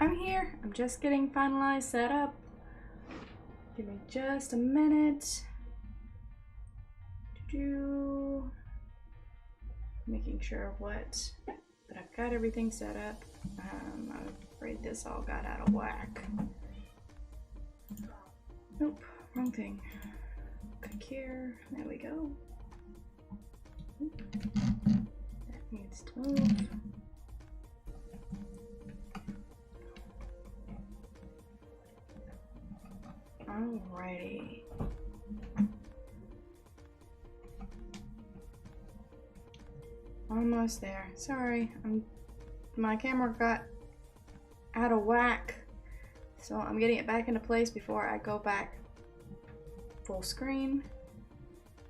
I'm here. I'm just getting finalized set up. Give me just a minute. Making sure that I've got everything set up. I'm afraid this all got out of whack. Nope, wrong thing. Click here. There we go. That needs to move. Alrighty. Almost there. Sorry, my camera got out of whack, so I'm getting it back into place before I go back full screen,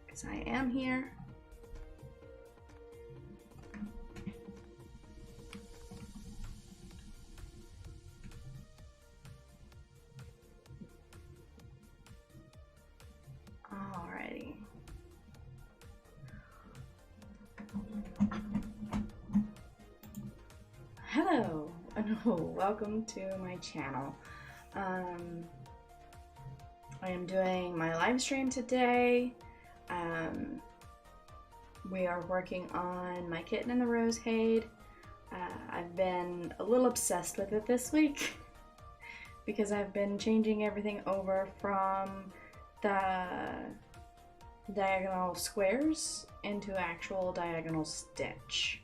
because I am here. Alrighty. Hello and welcome to my channel. I am doing my live stream today. We are working on my Kitten and the Rose HAED. I've been a little obsessed with it this week because I've been changing everything over from the diagonal squares into actual diagonal stitch.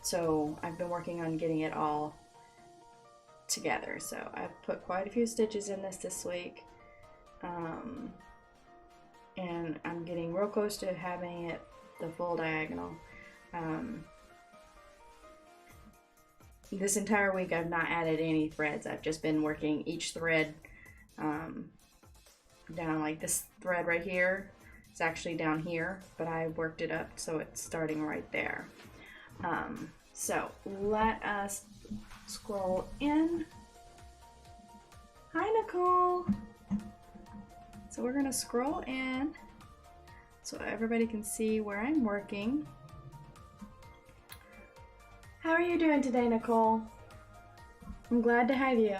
So I've been working on getting it all together. So I've put quite a few stitches in this week. And I'm getting real close to having it the full diagonal. This entire week I've not added any threads. I've just been working each thread down. Like this thread right here, it's actually down here, but I worked it up so it's starting right there. So let us scroll in. Hi, Nicole. So we're gonna scroll in so everybody can see where I'm working. How are you doing today, Nicole? I'm glad to have you.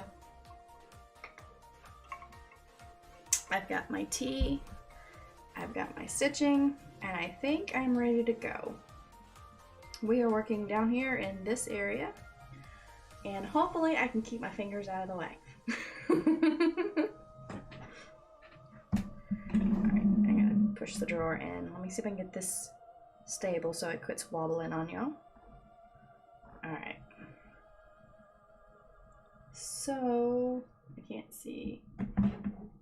I've got my tea, I've got my stitching, and I think I'm ready to go. We are working down here in this area, and hopefully I can keep my fingers out of the way. Alright, I'm gonna push the drawer in. Let me see if I can get this stable so it quits wobbling on y'all. Alright. So, I can't see.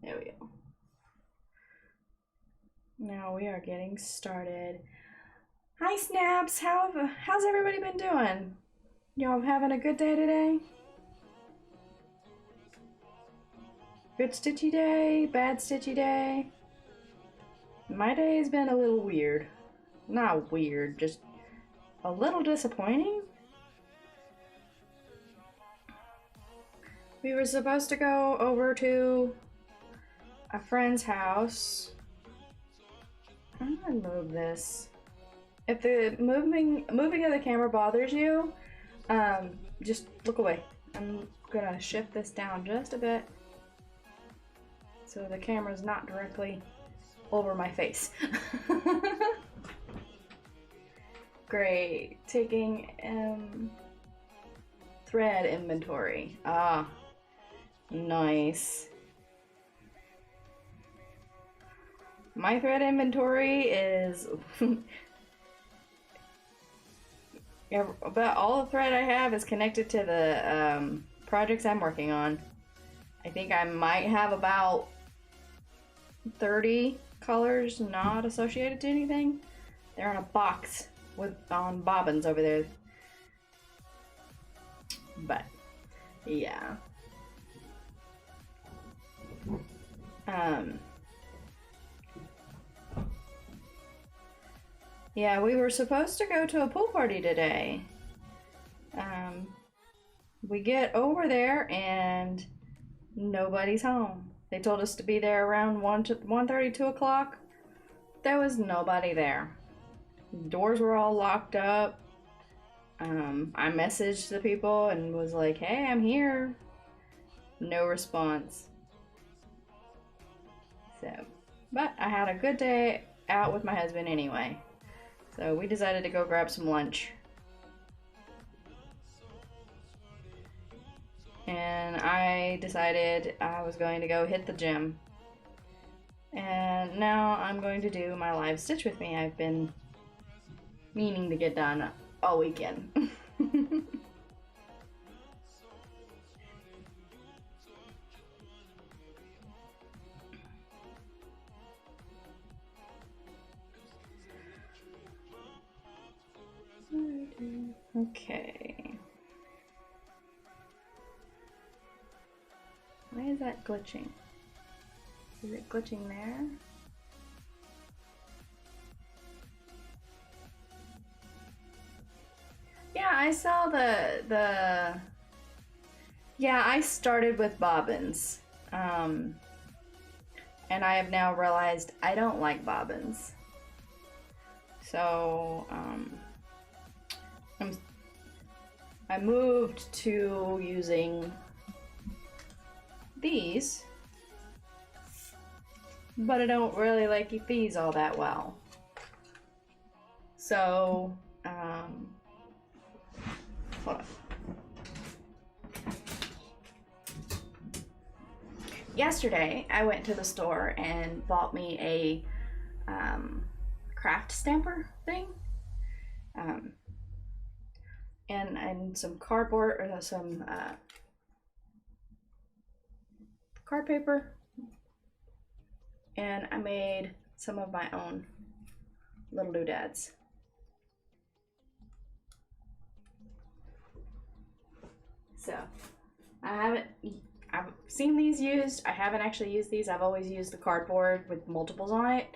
There we go. Now we are getting started. Hi Snaps, how's everybody been doing? Y'all having a good day today? Good stitchy day, bad stitchy day? My day has been a little weird. Not weird, just a little disappointing. We were supposed to go over to a friend's house. I'm gonna move this. If the moving of the camera bothers you, just look away. I'm gonna shift this down just a bit so the camera's not directly over my face. Great. Taking thread inventory. Ah, nice. My thread inventory is about all the thread I have is connected to the projects I'm working on. I think I might have about 30 colors not associated to anything. They're in a box on bobbins over there. But yeah. Yeah, we were supposed to go to a pool party today. We get over there and nobody's home. They told us to be there around 1:30, 2 o'clock. There was nobody there. Doors were all locked up. I messaged the people and was like, hey, I'm here. No response. So, but I had a good day out with my husband anyway. So we decided to go grab some lunch. And I decided I was going to go hit the gym. And now I'm going to do my live Stitch with me. I've been meaning to get done all weekend. Okay. Why is that glitching? Is it glitching there? Yeah, I saw the yeah, I started with bobbins. And I have now realized I don't like bobbins. So, I moved to using these, but I don't really like these all that well. So, hold on. Yesterday, I went to the store and bought me a craft stamper thing. And some cardboard or some card paper, and I made some of my own little doodads. So I've seen these used. I haven't actually used these. I've always used the cardboard with multiples on it,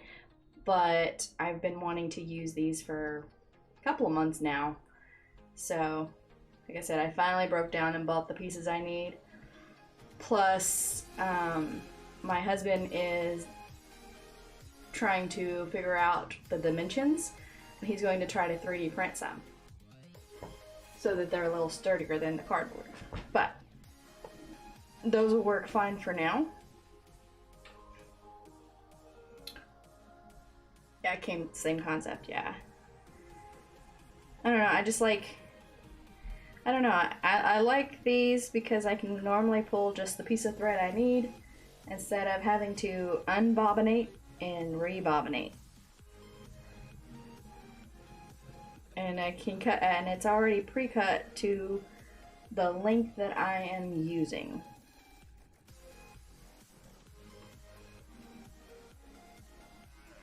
but I've been wanting to use these for a couple of months now. So, like I said, I finally broke down and bought the pieces I need. Plus, my husband is trying to figure out the dimensions, and he's going to try to 3D print some so that they're a little sturdier than the cardboard. But those will work fine for now. Yeah, it came same concept, yeah. I don't know, I just like, I don't know, I like these because I can normally pull just the piece of thread I need instead of having to unbobinate and rebobinate. And I can cut, and it's already pre-cut to the length that I am using.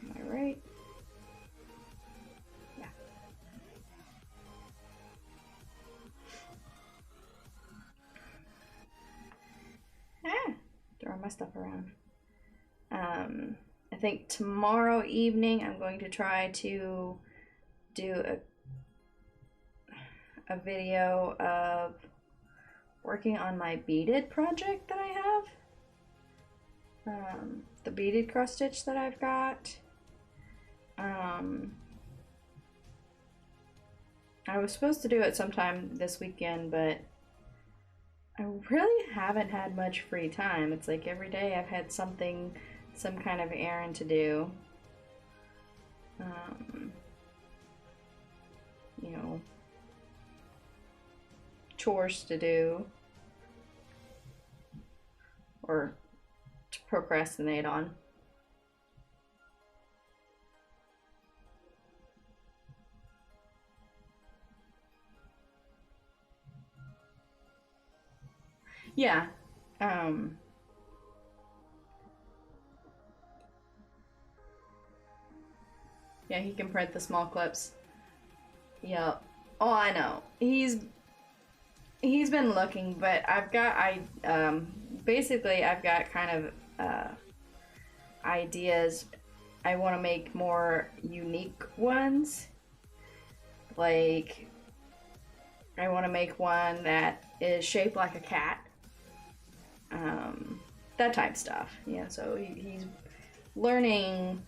Am I right? Yeah. Throwing my stuff around. I think tomorrow evening I'm going to try to do a video of working on my beaded project that I have. The beaded cross stitch that I've got. I was supposed to do it sometime this weekend, but I really haven't had much free time. It's like every day I've had something, some kind of errand to do. You know, chores to do, or to procrastinate on. Yeah. Yeah, he can print the small clips. Yep. Oh, I know. He's been looking, but basically I've got kind of ideas. I want to make more unique ones. Like, I want to make one that is shaped like a cat. That type stuff. Yeah, so he's learning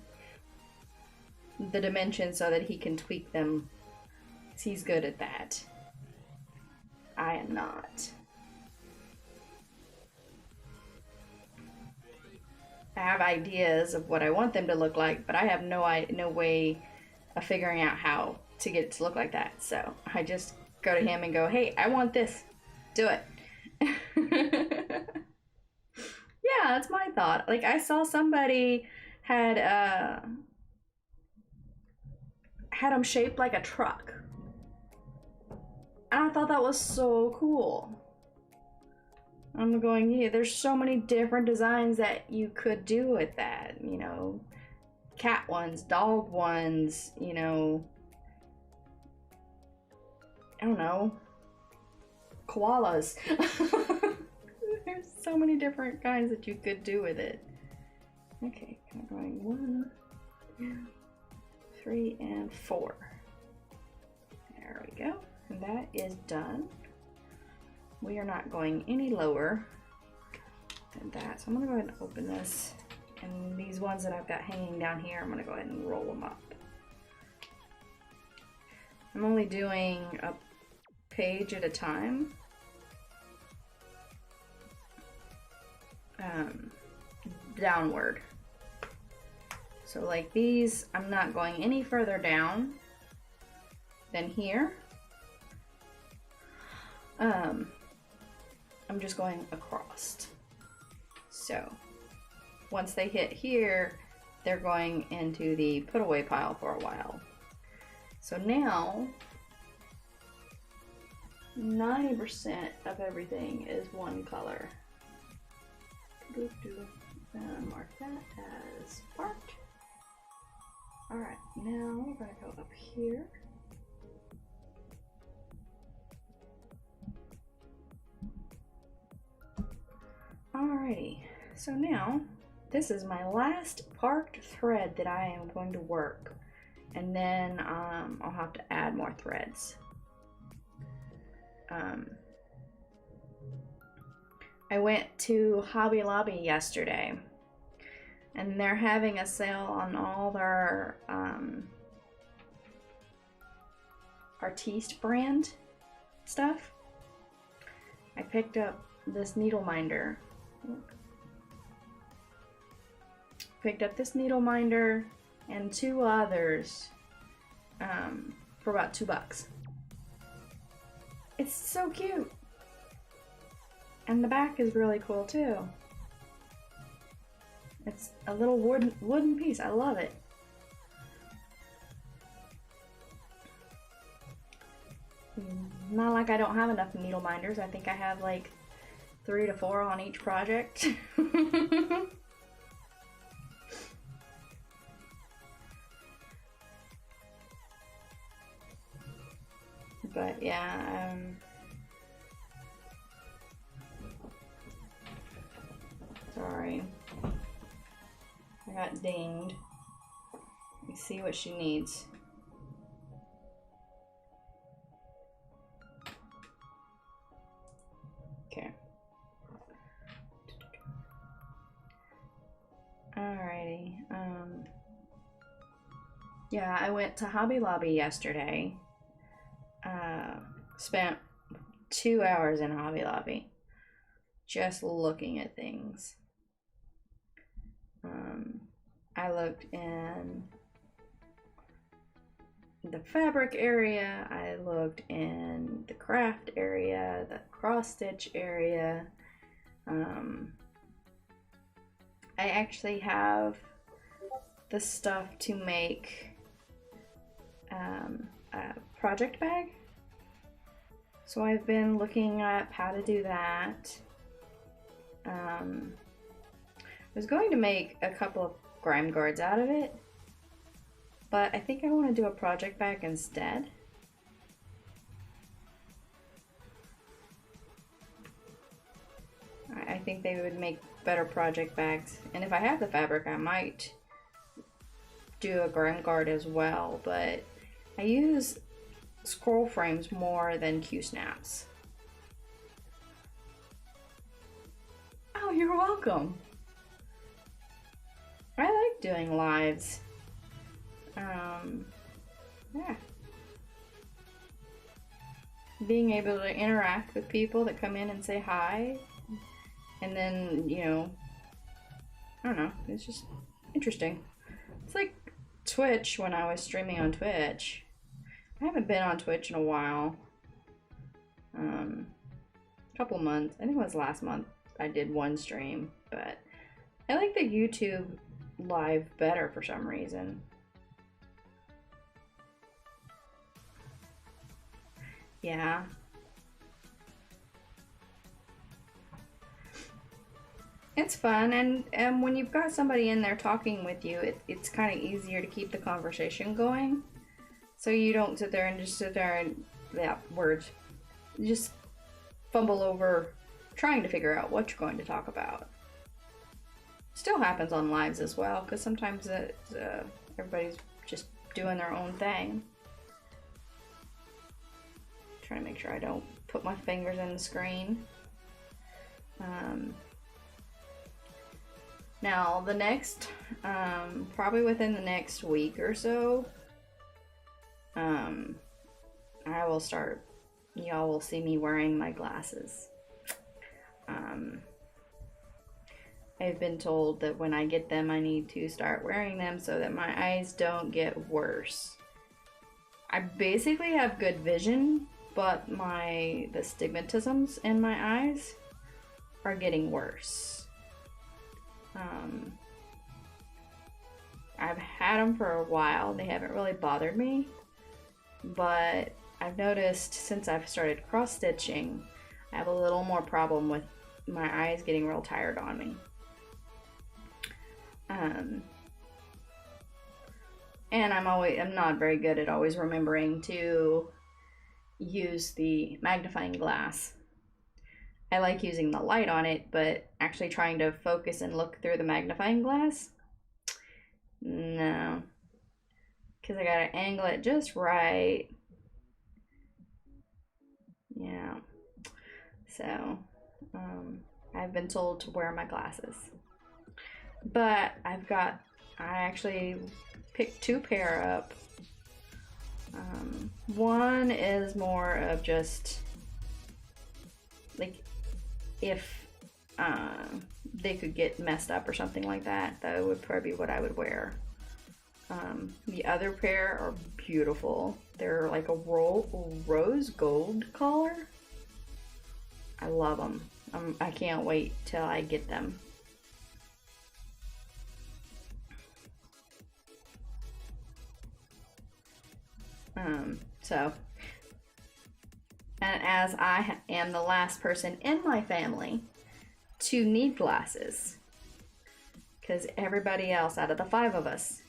the dimensions so that he can tweak them. He's good at that. I am not. I have ideas of what I want them to look like, but I have no way of figuring out how to get it to look like that. So I just go to him and go, hey, I want this. Do it. Yeah, that's my thought. Like, I saw somebody had them shaped like a truck. And I thought that was so cool. I'm going, yeah, there's so many different designs that you could do with that, you know, cat ones, dog ones, you know, I don't know, koalas. There's so many different kinds that you could do with it. Okay, kind of going 1, 2, 3, and 4. There we go, and that is done. We are not going any lower than that. So I'm gonna go ahead and open this. And these ones that I've got hanging down here, I'm gonna go ahead and roll them up. I'm only doing a page at a time. Downward. So like these, I'm not going any further down than here. I'm just going across. So once they hit here, they're going into the put away pile for a while. So now 90% of everything is one color. Mark that as marked. All right, now we're gonna go up here. Alrighty, so now this is my last parked thread that I am going to work, and then I'll have to add more threads. I went to Hobby Lobby yesterday, and they're having a sale on all their Artiste brand stuff. I picked up this needle minder. Picked up this needle minder and 2 others for about $2. It's so cute. And the back is really cool too. It's a little wooden piece. I love it. Not like I don't have enough needle minders. I think I have like 3 to 4 on each project. But yeah, sorry. I got dinged. Let me see what she needs. Okay. Alrighty. Yeah, I went to Hobby Lobby yesterday. Spent 2 hours in Hobby Lobby just looking at things. I looked in the fabric area, I looked in the craft area, the cross stitch area. I actually have the stuff to make a project bag. So I've been looking up how to do that. I was going to make a couple of grime guards out of it, but I think I want to do a project bag instead. I think they would make better project bags, and if I have the fabric I might do a grime guard as well, but I use scroll frames more than Q-snaps. Oh, you're welcome. I like doing lives. Yeah. being able to interact with people that come in and say hi. And then, you know, I don't know, it's just interesting. It's like Twitch when I was streaming on Twitch. I haven't been on Twitch in a while. Couple months. I think it was last month I did one stream, but I like the YouTube live better for some reason. Yeah. It's fun, and when you've got somebody in there talking with you, it's kind of easier to keep the conversation going. So you don't sit there and yeah, words. Just fumble over trying to figure out what you're going to talk about. Still happens on lives as well, because sometimes everybody's just doing their own thing. Trying to make sure I don't put my fingers in the screen. Now the next, probably within the next week or so, I will start, y'all will see me wearing my glasses. I've been told that when I get them, I need to start wearing them so that my eyes don't get worse. I basically have good vision, but the stigmatisms in my eyes are getting worse. I've had them for a while. They haven't really bothered me, but I've noticed since I've started cross-stitching, I have a little more problem with my eyes getting real tired on me. And I'm not very good at always remembering to use the magnifying glass. I like using the light on it, but actually trying to focus and look through the magnifying glass, no. Because I gotta angle it just right. Yeah. So, I've been told to wear my glasses. But I actually picked two pair up. One is more of just, like, if they could get messed up or something like that, that would probably be what I would wear. The other pair are beautiful. They're like a rose gold color. I love them. I can't wait till I get them. So, and as I am the last person in my family to need glasses, because everybody else out of the 5 of us,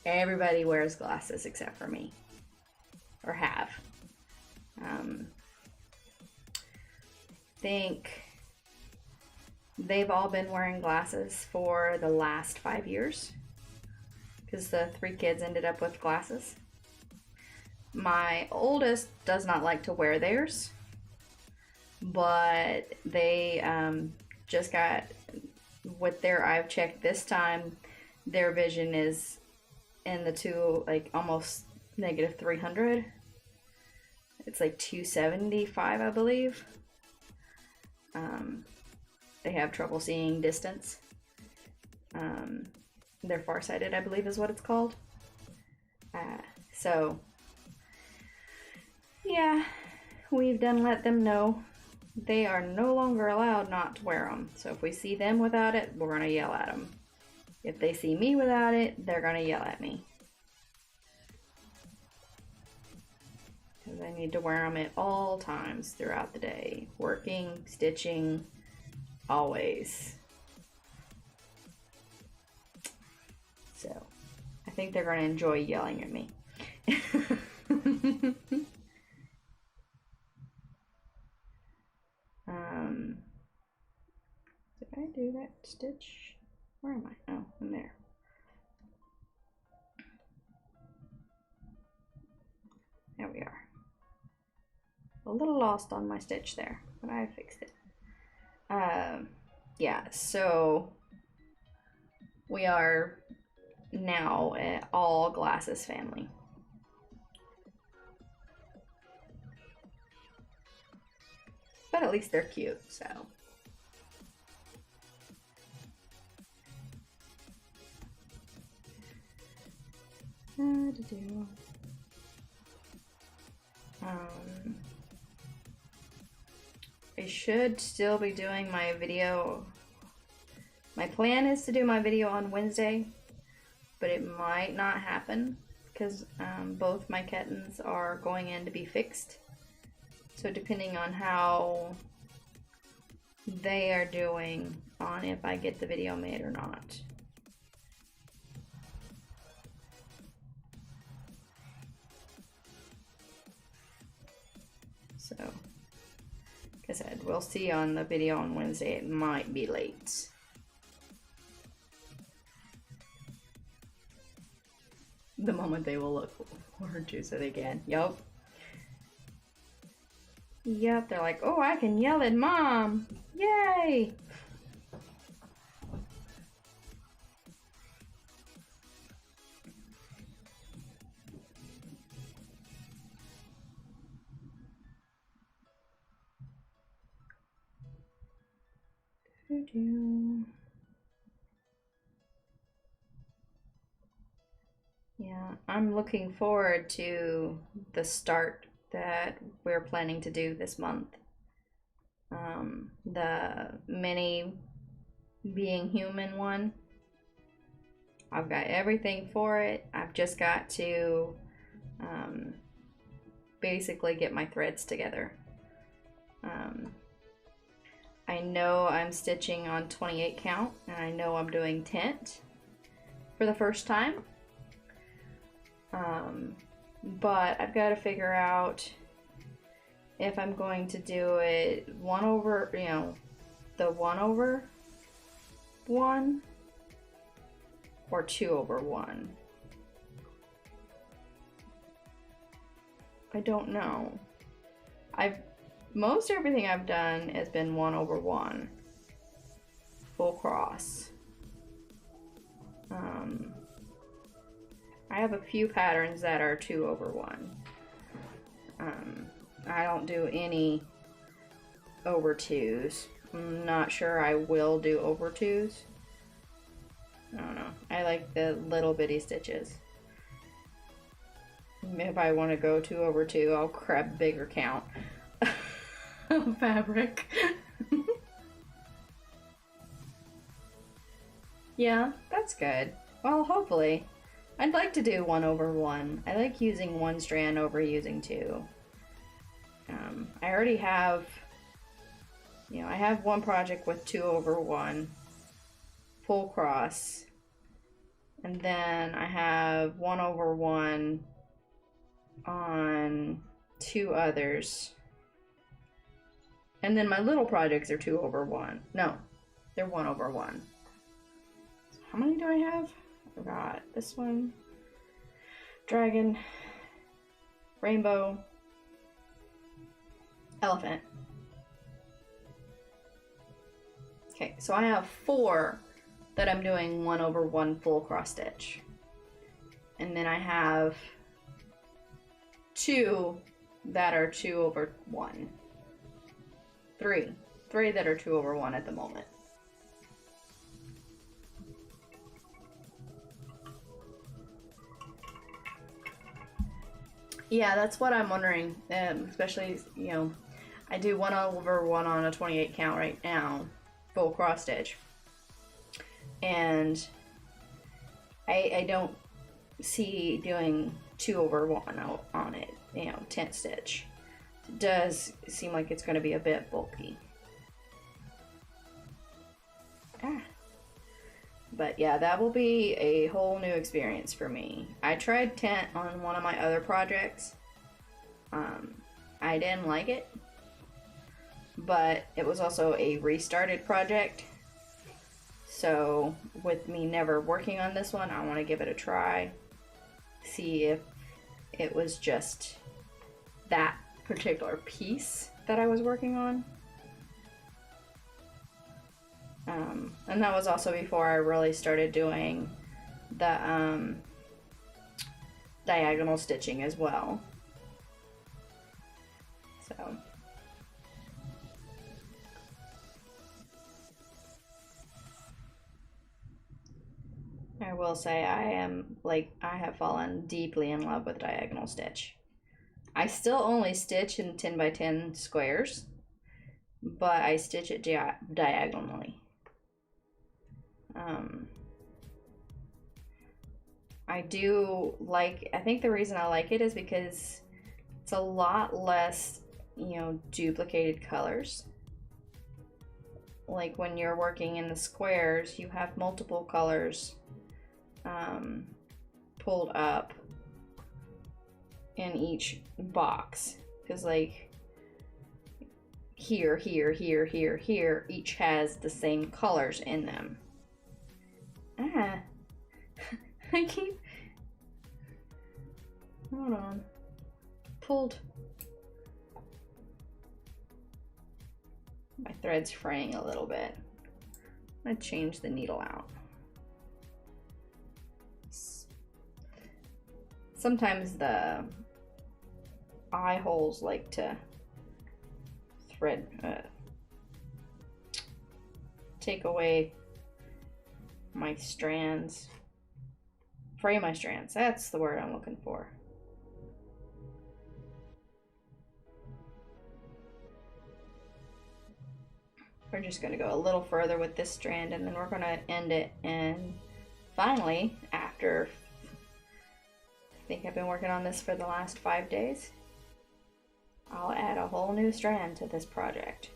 everybody wears glasses except for me, or have. Think they've all been wearing glasses for the last 5 years, because the 3 kids ended up with glasses. My oldest does not like to wear theirs, but they just got, with their I've checked this time, their vision is in the like almost negative 300. It's like 275, I believe. They have trouble seeing distance. They're farsighted, I believe is what it's called. So yeah, we've let them know they are no longer allowed not to wear them. So if we see them without it, we're gonna yell at them. If they see me without it, they're gonna yell at me. Because I need to wear them at all times throughout the day. Working, stitching, always. So I think they're gonna enjoy yelling at me. Did I do that stitch? Where am I? Oh, I'm there. There we are. A little lost on my stitch there, but I fixed it. Yeah, so we are now an all glasses family. But at least they're cute, so. I should still be doing my video. My plan is to do my video on Wednesday, but it might not happen because both my kittens are going in to be fixed. So depending on how they are doing on if I get the video made or not. So, like I said, we'll see on the video on Wednesday. It might be late. The moment they will look forward to so they can. Yup. Yep, they're like, oh, I can yell at mom. Yay! Yeah, I'm looking forward to the start that we're planning to do this month. The mini being human one. I've got everything for it. I've just got to basically get my threads together. I know I'm stitching on 28 count, and I know I'm doing tint for the first time. But I've got to figure out if I'm going to do it 1 over, you know, the 1 over 1 or 2 over 1. I don't know. Most everything I've done has been 1 over 1 full cross. I have a few patterns that are 2 over 1. I don't do any over 2s. I'm not sure I will do over 2s. I don't know. I like the little bitty stitches. If I want to go 2 over 2, I'll grab bigger count of fabric. Yeah, that's good. Well, hopefully. I'd like to do 1 over 1. I like using 1 strand over using 2. I already have, you know, I have one project with 2 over 1 full cross, and then I have 1 over 1 on 2 others, and then my little projects are 2 over 1. No, they're 1 over 1. So how many do I have? I forgot. This one, dragon, rainbow, elephant. Okay, so I have 4 that I'm doing 1 over 1 full cross stitch. And then I have 2 that are 2 over 1. 3 that are 2 over 1 at the moment. Yeah, that's what I'm wondering, especially, you know, I do 1 over 1 on a 28 count right now, full cross stitch, and I don't see doing 2 over 1 out on it, you know, tent stitch. It does seem like it's going to be a bit bulky. But yeah, that will be a whole new experience for me. I tried tent on one of my other projects. I didn't like it, but it was also a restarted project. So with me never working on this one, I want to give it a try. See if it was just that particular piece that I was working on. And that was also before I really started doing the diagonal stitching as well. So will say I have fallen deeply in love with diagonal stitch. I still only stitch in 10 by 10 squares, but I stitch it diagonally. I think the reason I like it is because it's a lot less, duplicated colors. Like when you're working in the squares, you have multiple colors pulled up in each box. Because like here, each has the same colors in them. I keep... Hold on. Pulled. My thread's fraying a little bit. I'm gonna change the needle out. Sometimes the eye holes like to thread, take away my strands. Fray my strands, that's the word I'm looking for. We're just gonna go a little further with this strand and then we're gonna end it, and finally, after, I think I've been working on this for the last 5 days, I'll add a whole new strand to this project.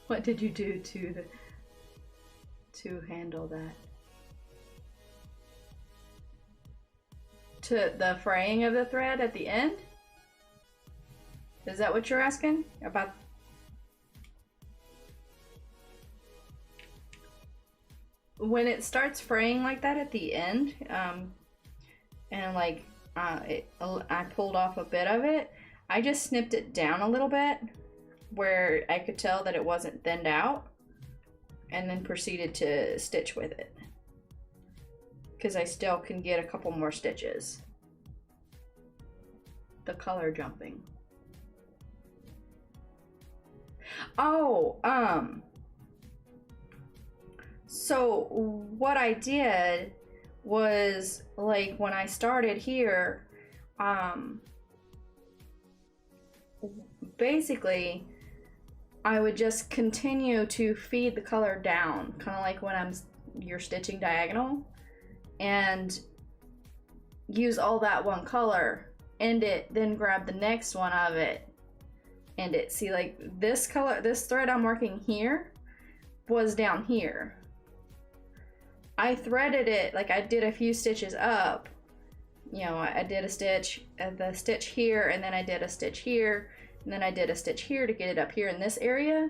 What did you do to handle that? To the fraying of the thread at the end? Is that what you're asking about? When it starts fraying like that at the end, and like I pulled off a bit of it, I just snipped it down a little bit where I could tell that it wasn't thinned out, and then proceeded to stitch with it because I still can get a couple more stitches. The color jumping. Oh, so what I did was, like, when I started here, basically I would just continue to feed the color down, kind of like when you're stitching diagonal, and use all that one color, end it, then grab the next one of it, end it. See, like this color, this thread I'm working here was down here. I threaded it, like I did a few stitches up, I did a stitch, the stitch here, and then I did a stitch here, and then I did a stitch here to get it up here in this area,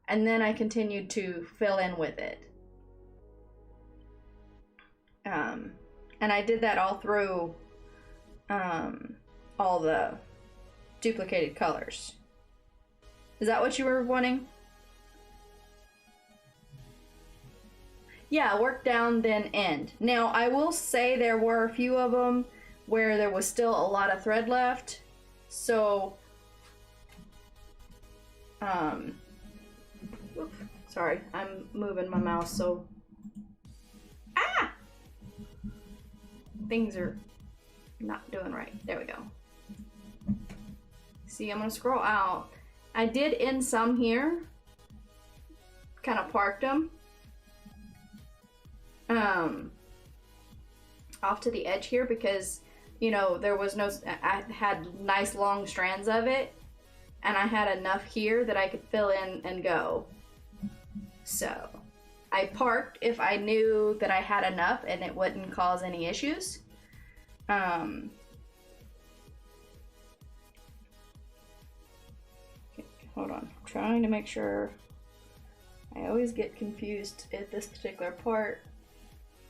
and then I continued to fill in with it. And I did that all through all the duplicated colors. Is that what you were wanting? Yeah, work down, then end. Now, I will say there were a few of them where there was still a lot of thread left, so sorry, I'm moving my mouse, so things are not doing right. There we go. See, I'm gonna scroll out. I did end some here, kind of parked them off to the edge here because there was no, I had nice long strands of it, and I had enough here that I could fill in and go. So I parked if I knew that I had enough and it wouldn't cause any issues. Okay, hold on, I'm trying to make sure. I always get confused at this particular part.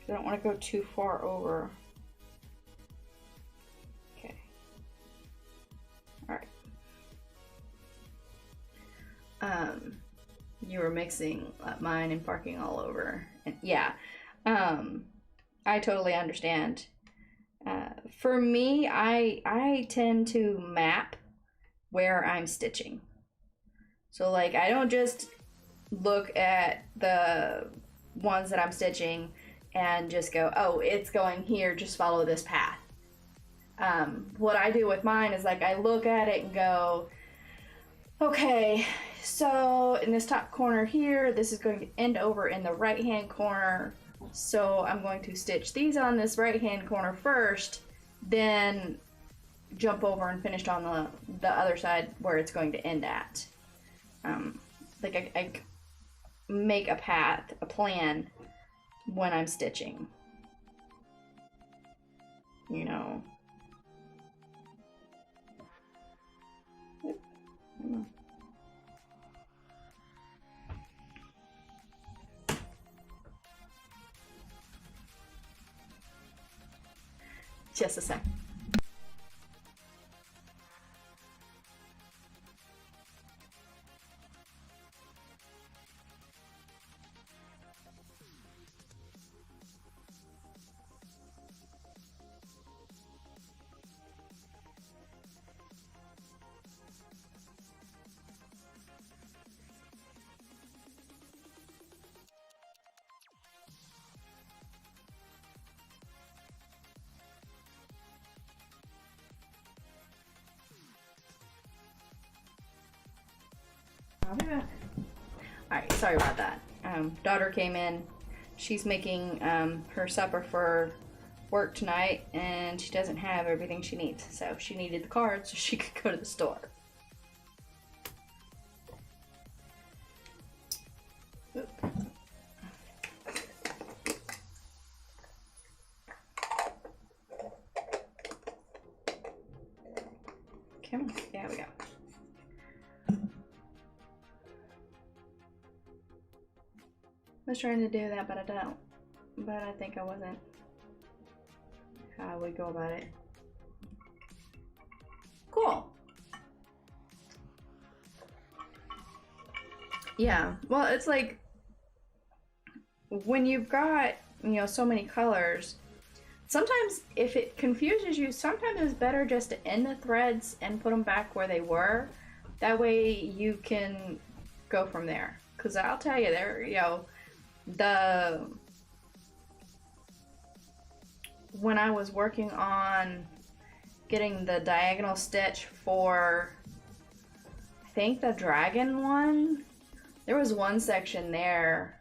I don't want to go too far over. Okay. All right. You were mixing mine and parking all over. And yeah, I totally understand. For me, I tend to map where I'm stitching. So like I don't just look at the ones that I'm stitching and just go, oh, it's going here, just follow this path. What I do with mine is like I look at it and go, okay, so in this top corner here, this is going to end over in the right hand corner. So I'm going to stitch these on this right hand corner first, then jump over and finish on the other side where it's going to end at. Like I make a path, a plan when I'm stitching. You know. Just a sec. I'll be back. Alright, sorry about that. Daughter came in. She's making her supper for work tonight, and she doesn't have everything she needs. So she needed the card so she could go to the store. Oop. Come on. There we go. I was trying to do that, but I don't. But I think I wasn't. How we go about it. Cool. Yeah, well, it's like when you've got, you know, so many colors, sometimes if it confuses you, sometimes it's better just to end the threads and put them back where they were. That way you can go from there. Because I'll tell you, there, you know, when I was working on getting the diagonal stitch for, I think the dragon one, there was one section there.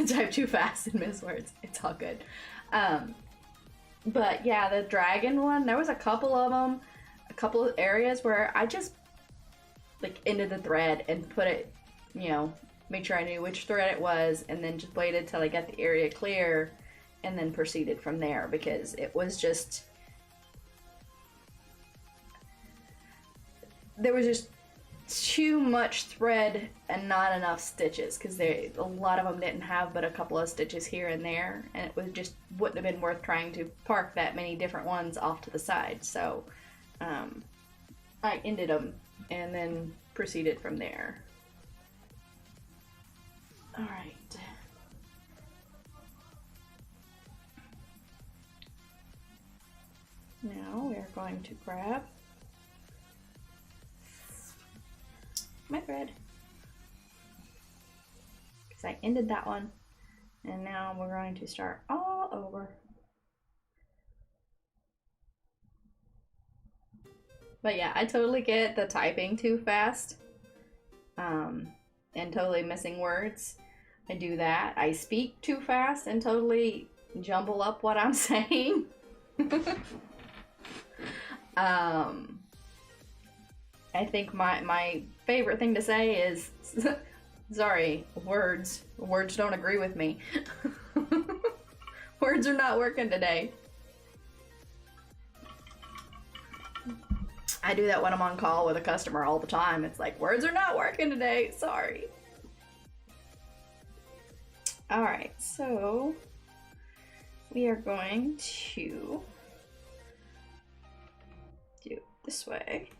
Type too fast and miss words. It's all good. But yeah, the dragon one, there was a couple of them, a couple of areas where I just like ended the thread and put it, you know, made sure I knew which thread it was, and then just waited till I got the area clear and then proceeded from there, because it was just, there was just too much thread and not enough stitches, because a lot of them didn't have but a couple of stitches here and there, and it was just wouldn't have been worth trying to park that many different ones off to the side. So I ended them and then proceeded from there. All right. Now we are going to grab my thread, because I ended that one, and now we're going to start all over. But yeah, I totally get the typing too fast and totally missing words. I do that. I speak too fast and totally jumble up what I'm saying. I think my favorite thing to say is, sorry, words don't agree with me. Words are not working today. I do that when I'm on call with a customer all the time. It's like, words are not working today, sorry. All right, so we are going to do it this way.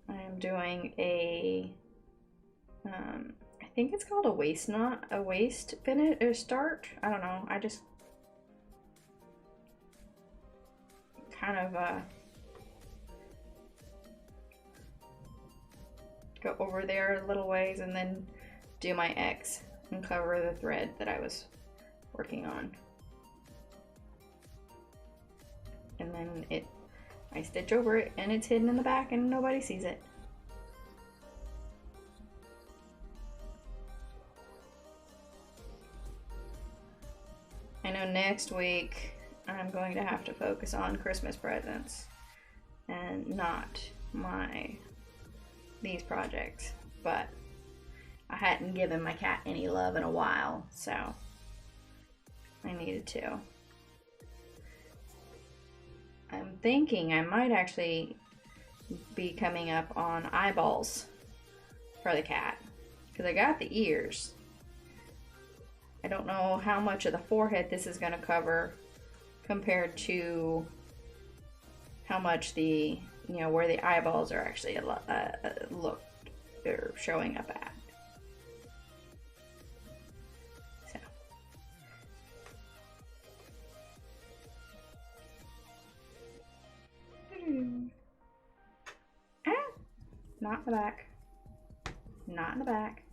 I am doing a, I think it's called a waist knot, a waist finish or start. I don't know. I just kind of go over there a little ways and then do my X and cover the thread that I was working on. And then I stitch over it and it's hidden in the back and nobody sees it. I know next week I'm going to have to focus on Christmas presents and not these projects, but I hadn't given my cat any love in a while, so I needed to. I'm thinking I might actually be coming up on eyeballs for the cat, because I got the ears. I don't know how much of the forehead this is going to cover compared to how much the, you know, where the eyeballs are actually look they're showing up at. So not in the back. Not in the back.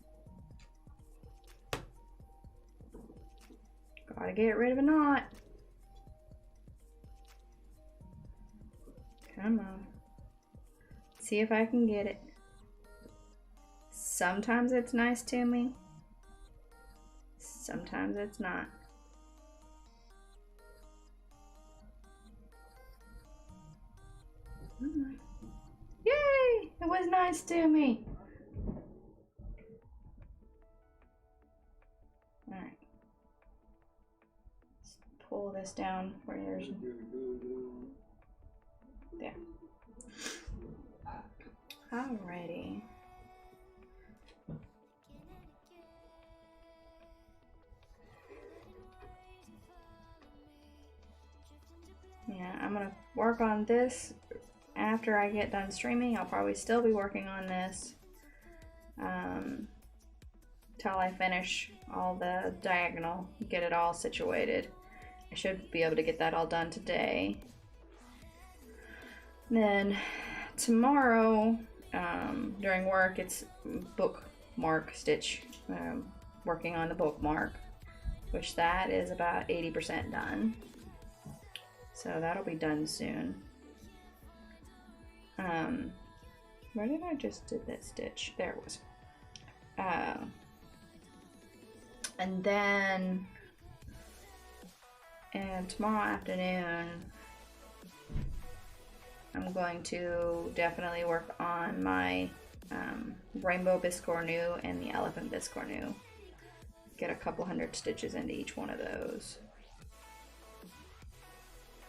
Gotta get rid of a knot. Come on. See if I can get it. Sometimes it's nice to me. Sometimes it's not. Yay! It was nice to me. Alright. Let's pull this down where there's... There. Alrighty. Yeah, I'm gonna work on this after I get done streaming. I'll probably still be working on this till I finish all the diagonal, get it all situated. I should be able to get that all done today. Then tomorrow during work, it's bookmark stitch, working on the bookmark, which that is about 80% done. So that'll be done soon. Where did I just do that stitch? There it was. And then tomorrow afternoon, I'm going to definitely work on my rainbow biscornu and the elephant biscornu. Get a couple hundred stitches into each one of those.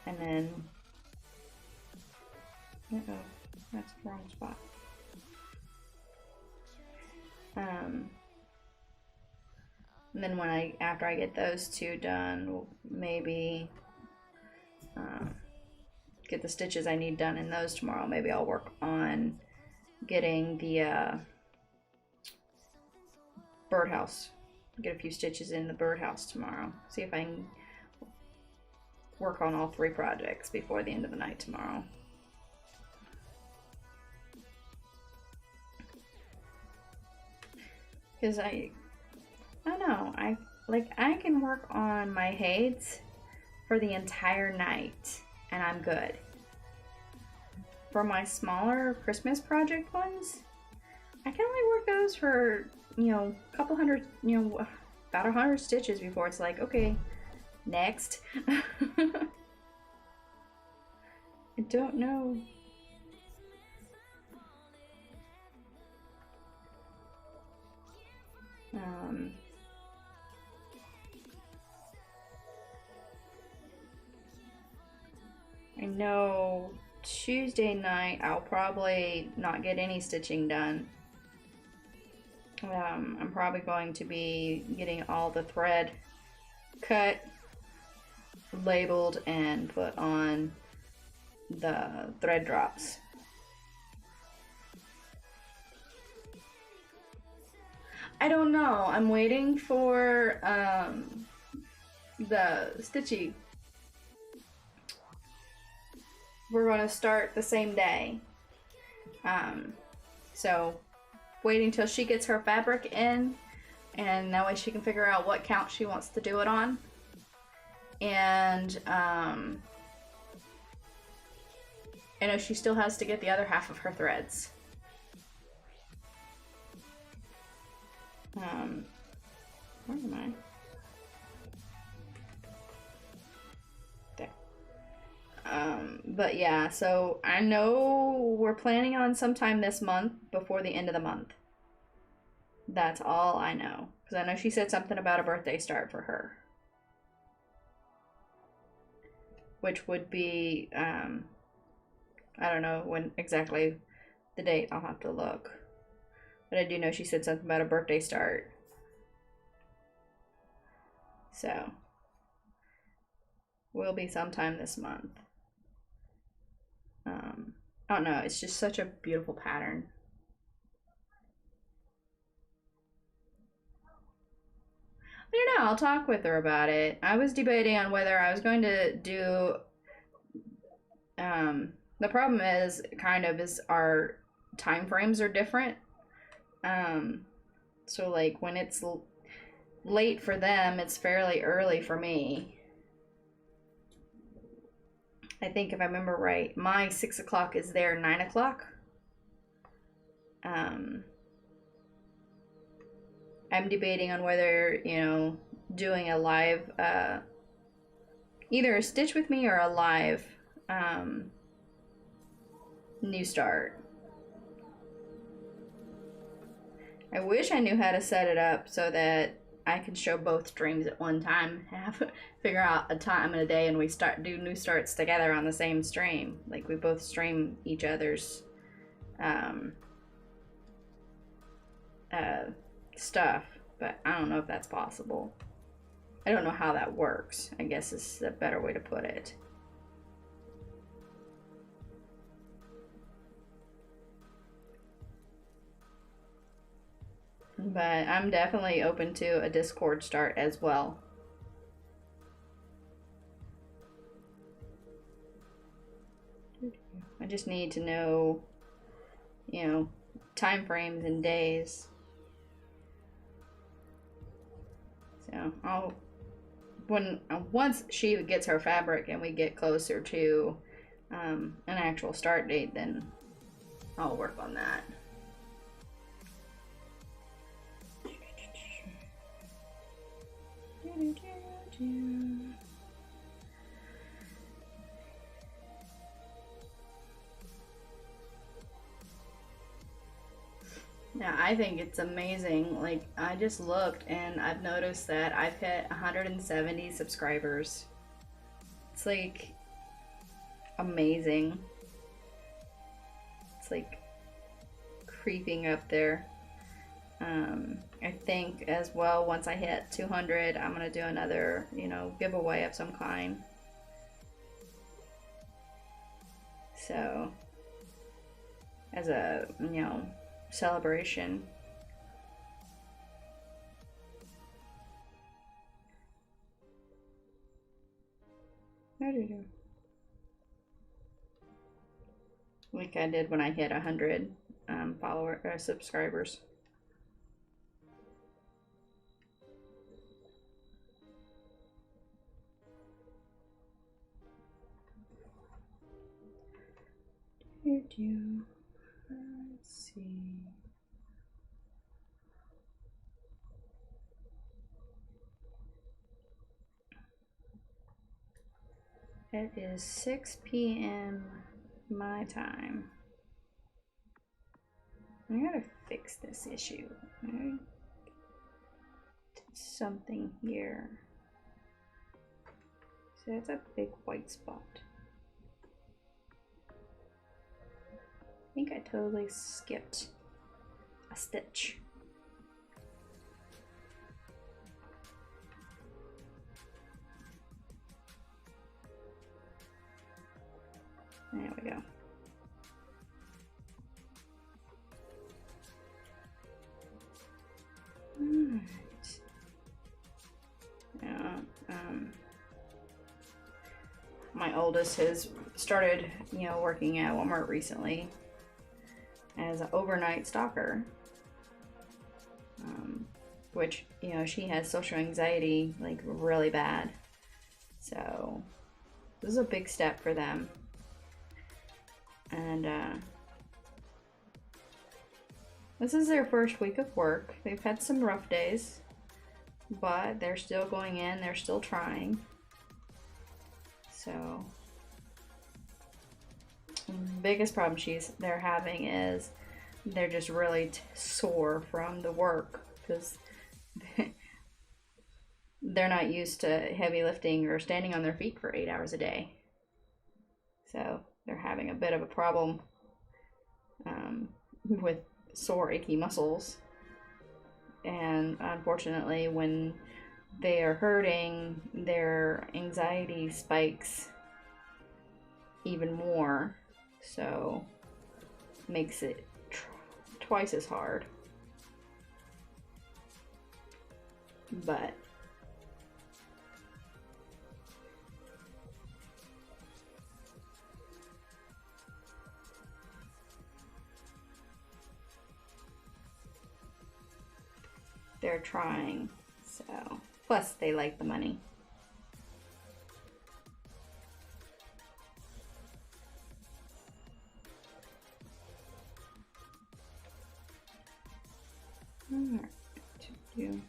And then, uh-oh, that's the wrong spot. And then after I get those two done, we'll maybe get the stitches I need done in those tomorrow. Maybe I'll work on getting the birdhouse. Get a few stitches in the birdhouse tomorrow. See if I can work on all 3 projects before the end of the night tomorrow. Because I don't know, I can work on my HAEDs for the entire night and I'm good. For my smaller Christmas project ones, I can only work those for, you know, a couple hundred, you know, about 100 stitches before it's like, okay, next. I don't know. I know Tuesday night I'll probably not get any stitching done. I'm probably going to be getting all the thread cut, labeled, and put on the thread drops. I don't know. I'm waiting for the Stitchy. We're gonna start the same day. So waiting till she gets her fabric in, and that way she can figure out what count she wants to do it on. And I know she still has to get the other half of her threads. Where am I? There. But yeah, so I know we're planning on sometime this month before the end of the month. That's all I know. Because I know she said something about a birthday start for her. Which would be, I don't know when exactly the date. I'll have to look. But I do know she said something about a birthday start. So, will be sometime this month. I don't know. It's just such a beautiful pattern. I don't know. I'll talk with her about it. I was debating on whether I was going to do. The problem is our time frames are different. So like when it's late for them, it's fairly early for me. I think if I remember right, my 6 o'clock is their 9 o'clock. I'm debating on whether, doing a live, either a Stitch with Me or a live new start. I wish I knew how to set it up so that I can show both streams at one time. Figure out a time and a day, and we do new starts together on the same stream. Like we both stream each other's stuff, but I don't know if that's possible. I don't know how that works, I guess is a better way to put it. But I'm definitely open to a Discord start as well. I just need to know, time frames and days. So once she gets her fabric and we get closer to an actual start date, then I'll work on that. Yeah, I think it's amazing. Like, I just looked and I've noticed that I've hit 170 subscribers. It's like amazing. It's like creeping up there. I think as well, once I hit 200, I'm gonna do another, giveaway of some kind. So, as a, celebration. Like I did when I hit 100 subscribers. Let's see. It is 6 p.m. my time. I gotta fix this issue. Okay? Something here. So that's a big white spot. I think I totally skipped a stitch. There we go. my oldest has started, you know, working at Walmart recently as an overnight stalker. Which, you know, she has social anxiety, like, really bad. So, this is a big step for them. And, this is their first week of work. They've had some rough days, but they're still going in, they're still trying. So, the biggest problem they're having is they're just really sore from the work, because they're not used to heavy lifting or standing on their feet for 8 hours a day. So they're having a bit of a problem with sore, achy muscles. And unfortunately, when they are hurting, their anxiety spikes even more. So makes it twice as hard. But they're trying, so plus they like the money. All right, you.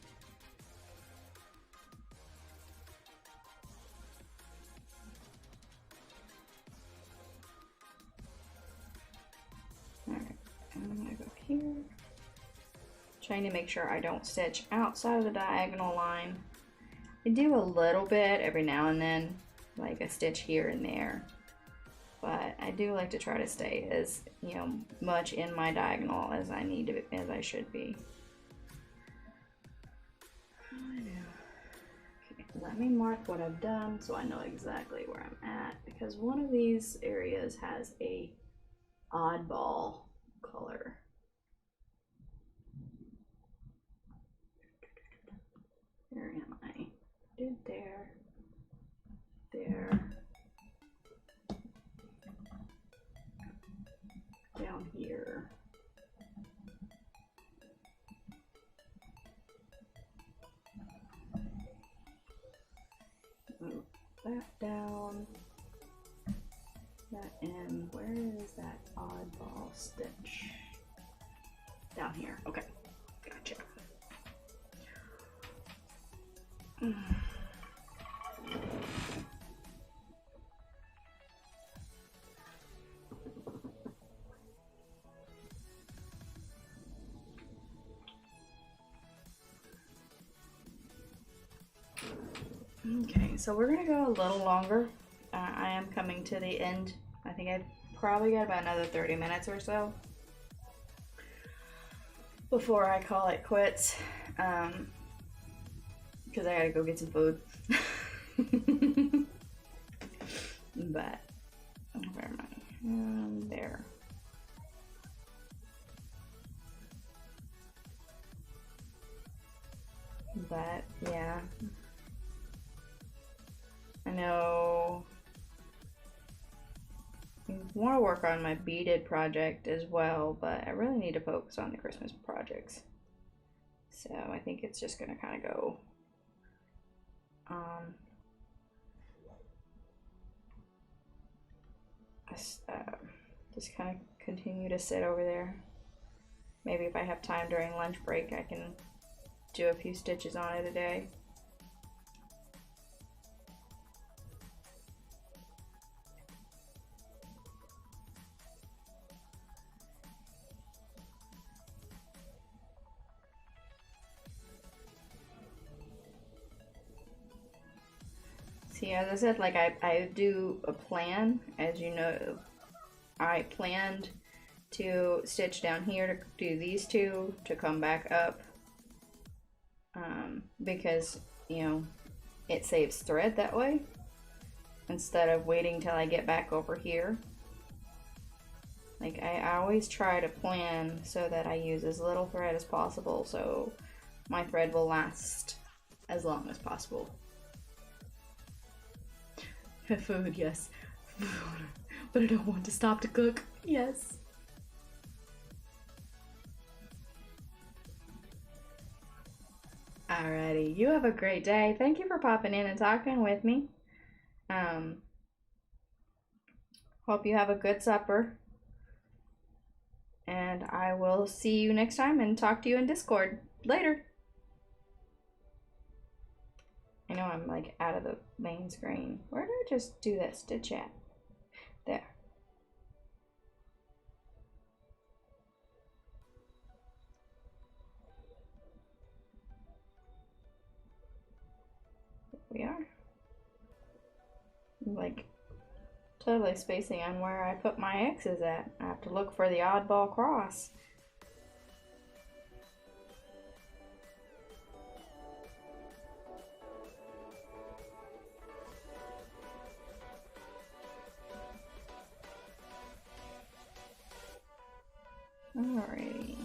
Alright, I'm gonna go here. Trying to make sure I don't stitch outside of the diagonal line. I do a little bit every now and then, like a stitch here and there. But I do like to try to stay as, you know, much in my diagonal as I need to, as I should be. Okay, let me mark what I've done so I know exactly where I'm at, because one of these areas has a oddball color. Where am I? Did there. Down here. Move that down. That in. Where is that oddball stitch? Down here. Okay. Gotcha. Okay, so we're gonna go a little longer. I am coming to the end. I think I've probably got about another 30 minutes or so before I call it quits, because I gotta go get some food. But where am I? There. But yeah, I know I want to work on my beaded project as well, but I really need to focus on the Christmas projects. So I think it's just gonna kind of go just kind of continue to sit over there. Maybe if I have time during lunch break, I can do a few stitches on it a day. See, as I said, like I do a plan, as you know. I planned to stitch down here to do these two to come back up, because, you know, it saves thread that way instead of waiting till I get back over here. Like, I always try to plan so that I use as little thread as possible, so my thread will last as long as possible. Food, yes. But I don't want to stop to cook. Yes. Alrighty, you have a great day. Thank you for popping in and talking with me. Hope you have a good supper. And I will see you next time and talk to you in Discord. Later. I know I'm like out of the main screen. Where did I just do this to chat? There. We are. I'm like totally spacing on where I put my X's at. I have to look for the oddball cross. Alrighty.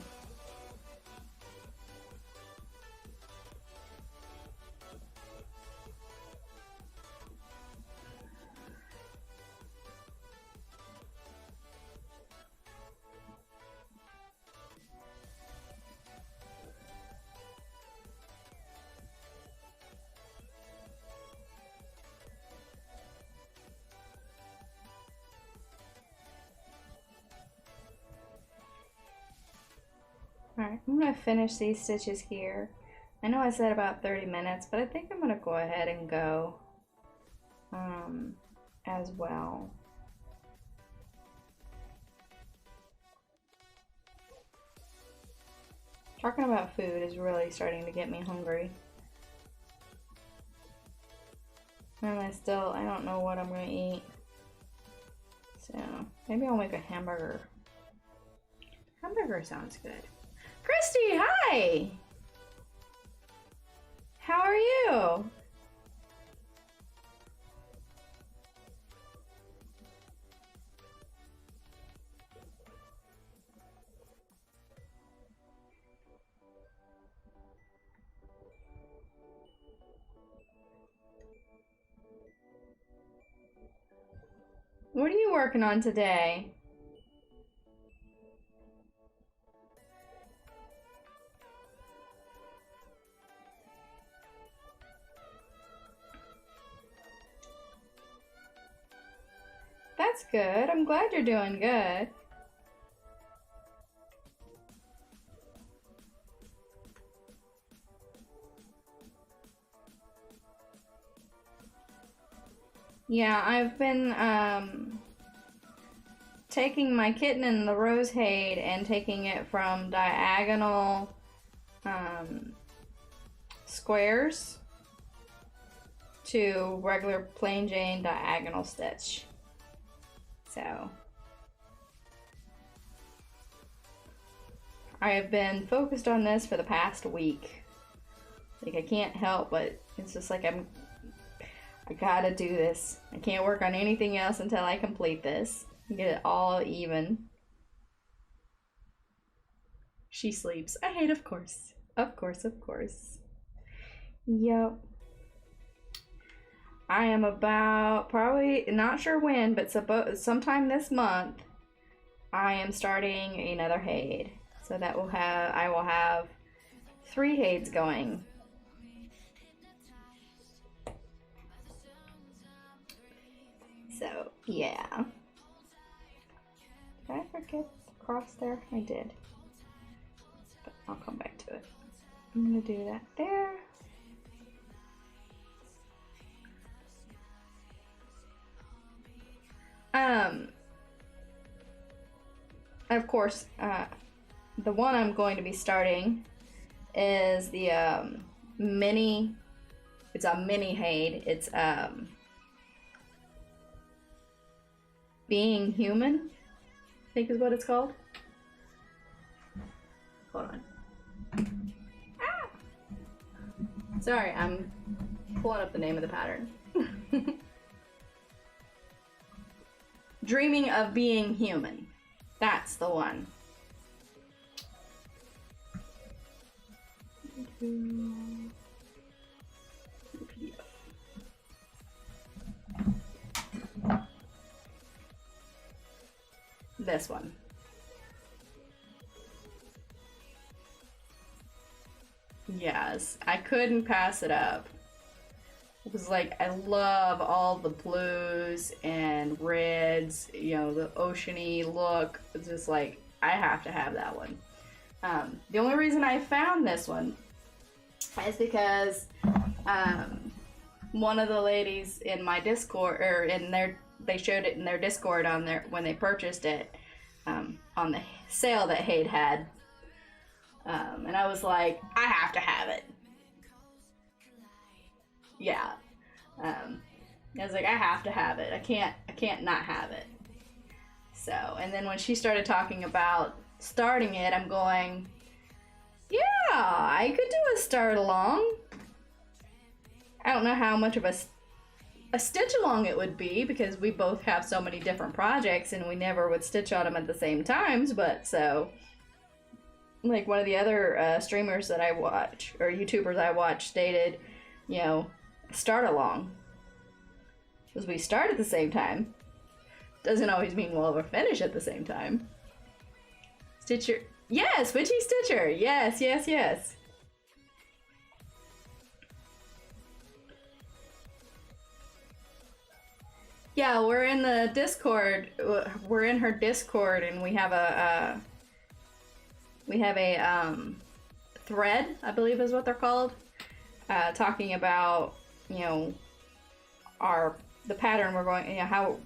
Alright, I'm going to finish these stitches here. I know I said about 30 minutes, but I think I'm going to go ahead and go as well. Talking about food is really starting to get me hungry. And I don't know what I'm going to eat. So, maybe I'll make a hamburger. Hamburger sounds good. Christy, hi! How are you? What are you working on today? That's good. I'm glad you're doing good. Yeah, I've been taking my kitten and the rose HAED and taking it from diagonal squares to regular plain Jane diagonal stitch. So I have been focused on this for the past week. Like, I can't help but it's just like I gotta do this. I can't work on anything else until I complete this. Get it all even. She sleeps. I hate, of course. Of course, of course. Yep. I am about, probably, not sure when, but sometime this month, I am starting another HAED. So that will have, I will have 3 HAEDs going. So, yeah. Did I forget the cross there? I did. But I'll come back to it. I'm gonna do that there. Of course, the one I'm going to be starting is the mini. It's a mini HAED. It's Being Human, I think is what it's called. Hold on. Ah! Sorry, I'm pulling up the name of the pattern. Dreaming of Being Human. That's the one. this one. Yes, I couldn't pass it up. It was like, I love all the blues and reds, you know, the oceany look. It's just like, I have to have that one. The only reason I found this one is because one of the ladies in my Discord, or they showed it in their Discord on their, when they purchased it, on the sale that HAED had. And I was like, I have to have it. Yeah. I was like, I have to have it. I can't not have it. So, and then when she started talking about starting it, I'm going, yeah, I could do a start along. I don't know how much of a stitch along it would be, because we both have so many different projects and we never would stitch on them at the same times, but so, like one of the other streamers that I watch, or YouTubers I watch, stated, you know, start along. Because we start at the same time. Doesn't always mean we'll ever finish at the same time. Stitcher. Yes, Witchy Stitcher. Yes, yes, yes. Yeah, we're in the Discord. We're in her Discord, and we have a thread, I believe is what they're called, talking about, you know, the pattern we're going, you know, how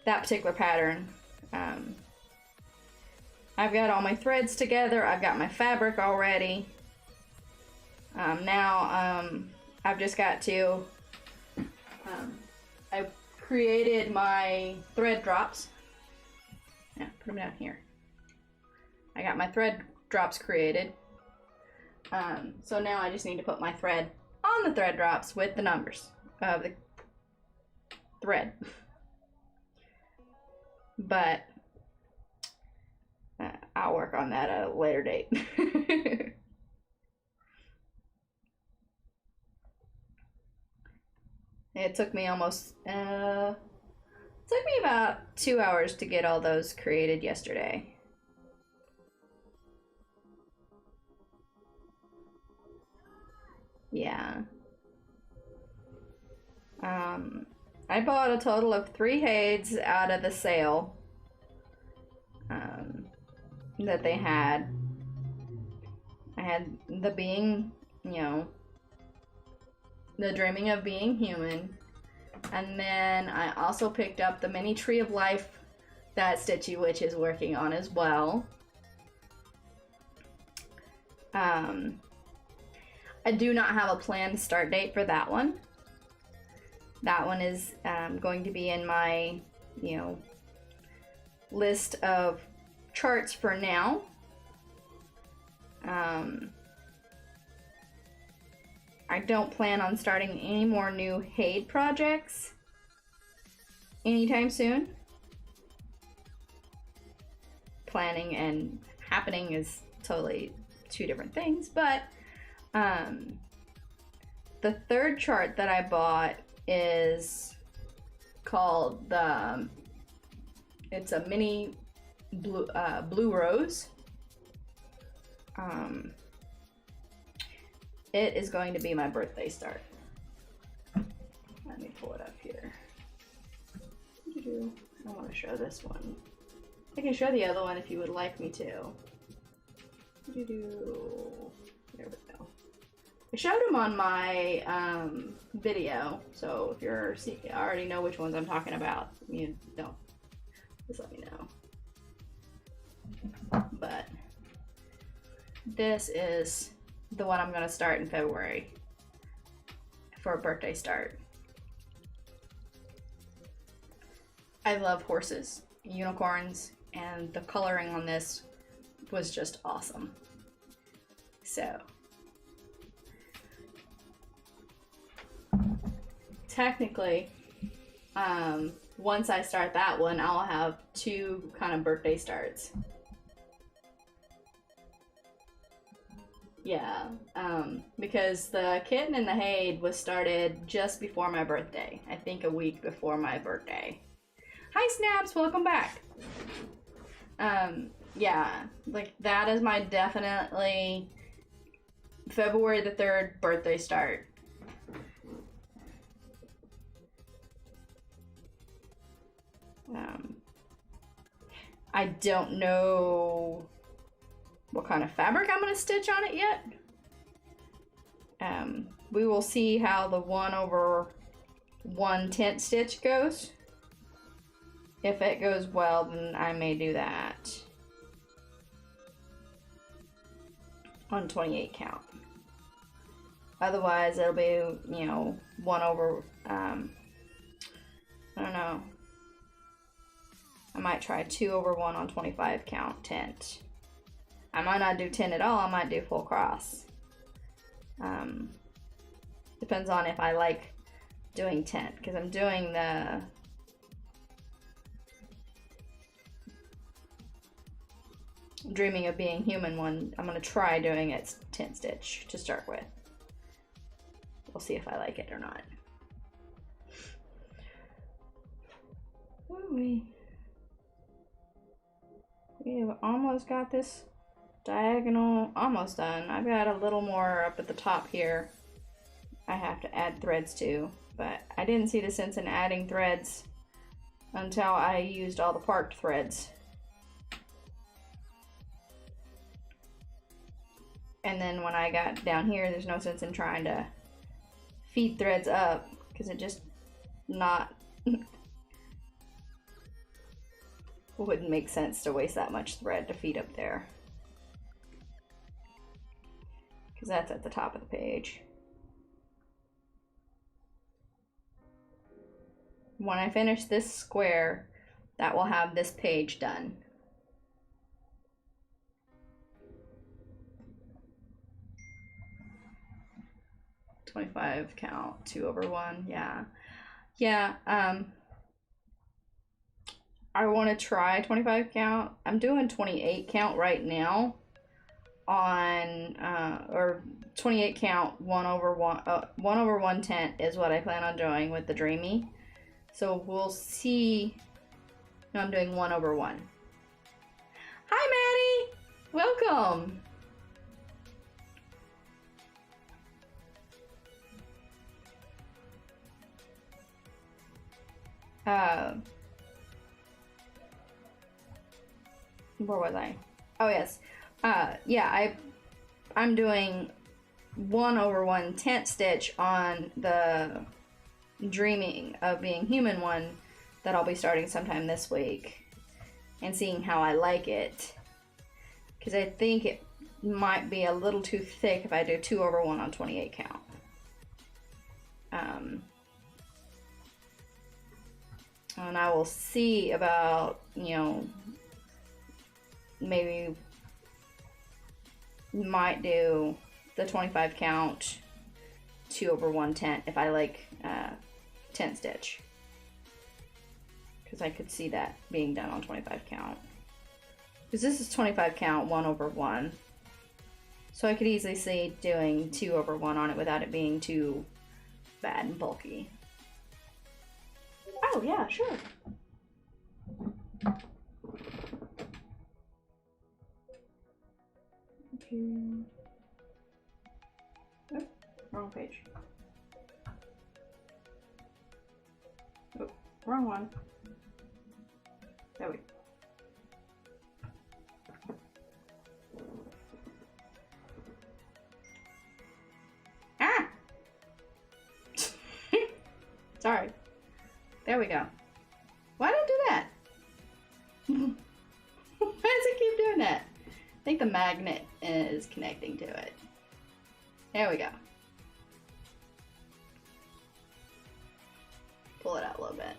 that particular pattern. I've got all my threads together. I've got my fabric already. Now I've just got to. I created my thread drops. Yeah, put them down here. I got my thread drops created. So now I just need to put my thread on the thread drops with the numbers of the thread. But I'll work on that at a later date. It took me about 2 hours to get all those created yesterday. Yeah. I bought a total of 3 HAEDs out of the sale that they had. I had the being, you know, the dreaming of being human. And then I also picked up the mini tree of life that Stitchy Witch is working on as well. I do not have a planned start date for that one. That one is going to be in my, you know, list of charts for now. I don't plan on starting any more new HAED projects anytime soon. Planning and happening is totally 2 different things, but the third chart that I bought is called it's a mini blue rose. It is going to be my birthday start. Let me pull it up here. I want to show this one. I can show the other one if you would like me to. There we go. I showed them on my video, so if you're I already know which ones I'm talking about. You don't. Just let me know. But this is the one I'm gonna start in February for a birthday start. I love horses, unicorns, and the coloring on this was just awesome. So technically, once I start that one, I'll have 2 kind of birthday starts. Yeah, because the Kitten and the HAED was started just before my birthday. I think a week before my birthday. Hi Snaps, welcome back. Yeah, like that is my definitely February the 3rd birthday start. I don't know what kind of fabric I'm gonna stitch on it yet. We will see how the 1/1 tent stitch goes. If it goes well, then I may do that on 28 count. Otherwise, it'll be, you know, 1/, I don't know. I might try 2/1 on 25 count tent. I might not do 10 at all, I might do full cross. Depends on if I like doing tent, because I'm doing the Dreaming of Being Human one. I'm gonna try doing it tent stitch to start with. We'll see if I like it or not. We have almost got this diagonal almost done. I've got a little more up at the top here I have to add threads to, but I didn't see the sense in adding threads until I used all the parked threads. And then when I got down here, there's no sense in trying to feed threads up, because it just wouldn't make sense to waste that much thread to feed up there, because that's at the top of the page. When I finish this square, that will have this page done. .25 count, 2/1, yeah. I want to try 25 count. I'm doing 28 count right now on, or 28 count 1/1 tent is what I plan on doing with the Dreamy. So we'll see. No, I'm doing 1/1. Hi, Maddie! Welcome! Where was I? Oh, yes. Yeah, I'm doing 1/1 tent stitch on the Dreaming of Being Human one that I'll be starting sometime this week and seeing how I like it, because I think it might be a little too thick if I do 2/1 on 28 count. And I will see about, you know, maybe might do the 25 count 2/1 tent if I like tent stitch, because I could see that being done on 25 count, because this is 25 count 1/1, so I could easily see doing 2/1 on it without it being too bad and bulky. Oh yeah, sure. Okay. Oh, wrong page. Oh, wrong one. There we go. Ah! Sorry. There we go. Why don't do that? Why does it keep doing that? I think the magnet is connecting to it. There we go. Pull it out a little bit.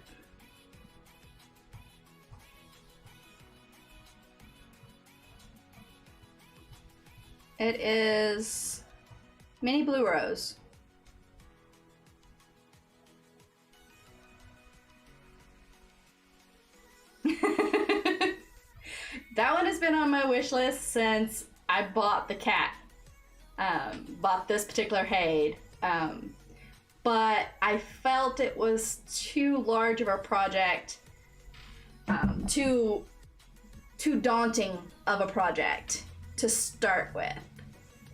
It is Mini Blue Rose. That one has been on my wish list since I bought the cat. Bought this particular HAED. But I felt it was too large of a project to too daunting of a project to start with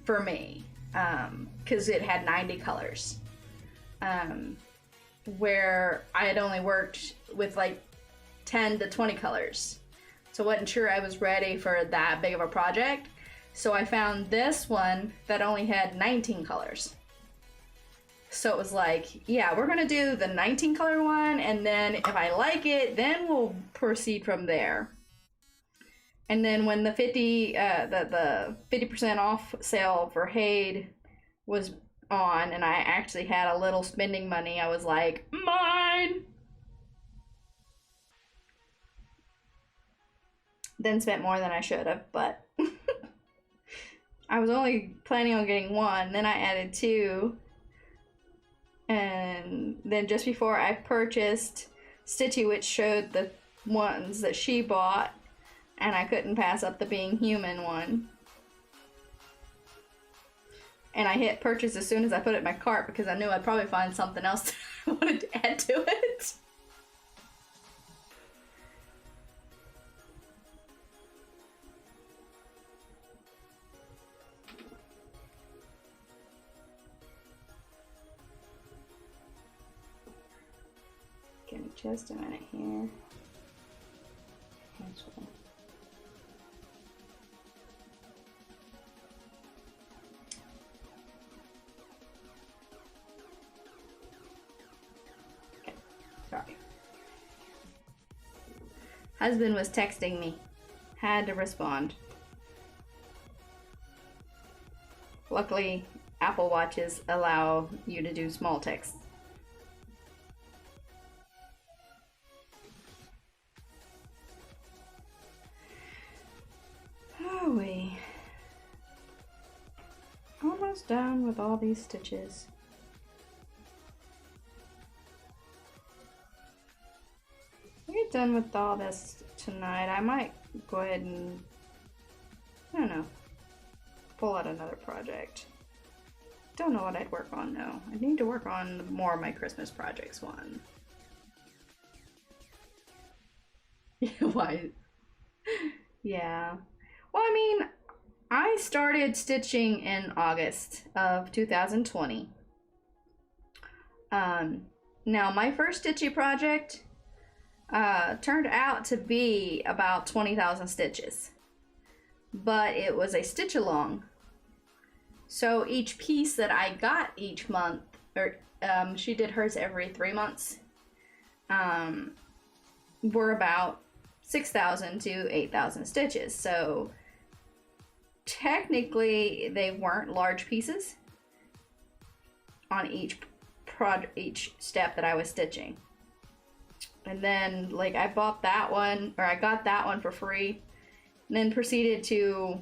for me, because it had 90 colors, where I had only worked with like 10 to 20 colors, so I wasn't sure I was ready for that big of a project. So I found this one that only had 19 colors. So it was like, yeah, we're gonna do the 19 color one, and then if I like it, then we'll proceed from there. And then when the 50% off sale for HAED was on, and I actually had a little spending money, I was like, mine! Then spent more than I should have, but I was only planning on getting one, then I added two. And then just before I purchased Stitchy, which showed the ones that she bought, and I couldn't pass up the being human one. And I hit purchase as soon as I put it in my cart because I knew I'd probably find something else that I wanted to add to it. Give me just a minute here. Okay, sorry. Husband was texting me. Had to respond. Luckily, Apple Watches allow you to do small text. We almost done with all these stitches. We get done with all this tonight. I might go ahead and, I don't know, pull out another project. Don't know what I'd work on though. I need to work on more of my Christmas projects one. Why? Yeah. Well, I mean, I started stitching in August of 2020. Now, my first stitchy project turned out to be about 20,000 stitches. But it was a stitch along. So each piece that I got each month, or she did hers every 3 months, were about 6,000 to 8,000 stitches. So technically they weren't large pieces on each step that I was stitching. And then like I bought that one, or I got that one for free, and then proceeded to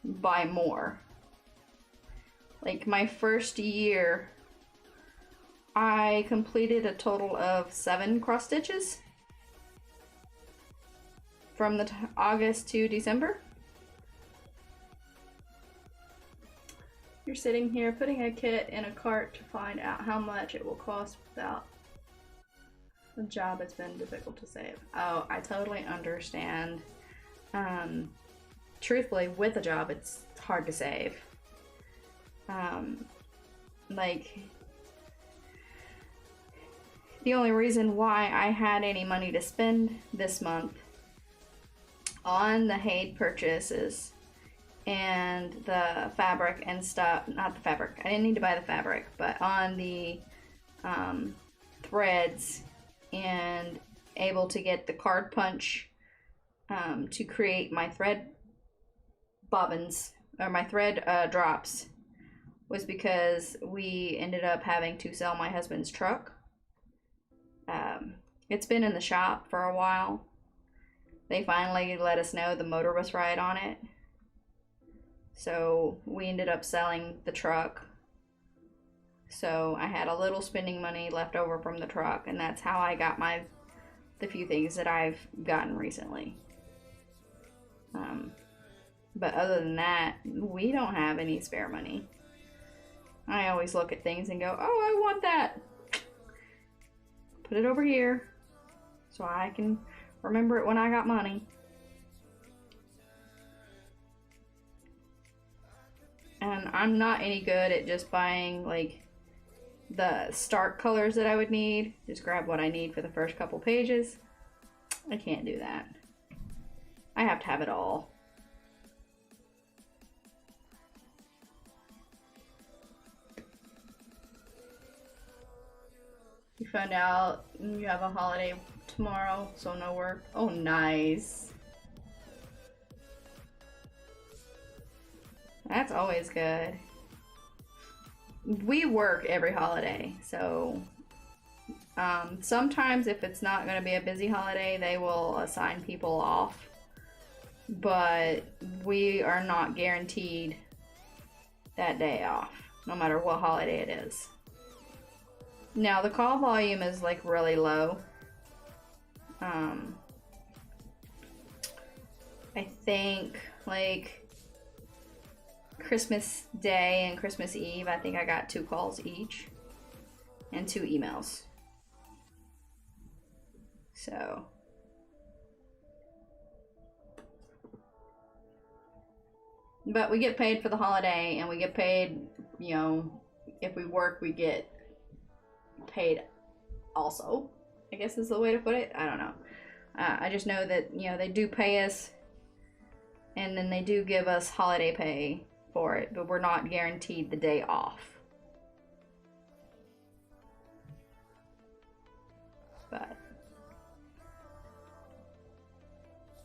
buy more. Like my first year, I completed a total of 7 cross stitches from the August to December. You're sitting here putting a kit in a cart to find out how much it will cost without a job. It's been difficult to save. Oh, I totally understand. Truthfully, with a job, it's hard to save. Like, the only reason why I had any money to spend this month on the HAED purchases and the fabric and stuff, not the fabric, I didn't need to buy the fabric, but on the threads and able to get the card punch to create my thread bobbins, or my thread drops, was because we ended up having to sell my husband's truck. It's been in the shop for a while. They finally let us know the motor was right on it. So we ended up selling the truck. So I had a little spending money left over from the truck, and that's how I got the few things that I've gotten recently. But other than that, we don't have any spare money. I always look at things and go, oh, I want that. Put it over here so I can remember it when I got money. And I'm not any good at just buying like the start colors that I would need. Just grab what I need for the first couple pages. I can't do that. I have to have it all. You found out you have a holiday tomorrow, so no work. Oh, nice. That's always good. We work every holiday, so sometimes if it's not going to be a busy holiday, they will assign people off. But we are not guaranteed that day off, no matter what holiday it is. Now, the call volume is like really low. I think like Christmas Day and Christmas Eve, I think I got 2 calls each and 2 emails. So but we get paid for the holiday, and we get paid, you know, if we work, we get paid also, I guess is the way to put it. I don't know. I just know that, you know, they do pay us, and then they do give us holiday pay for it, but we're not guaranteed the day off. But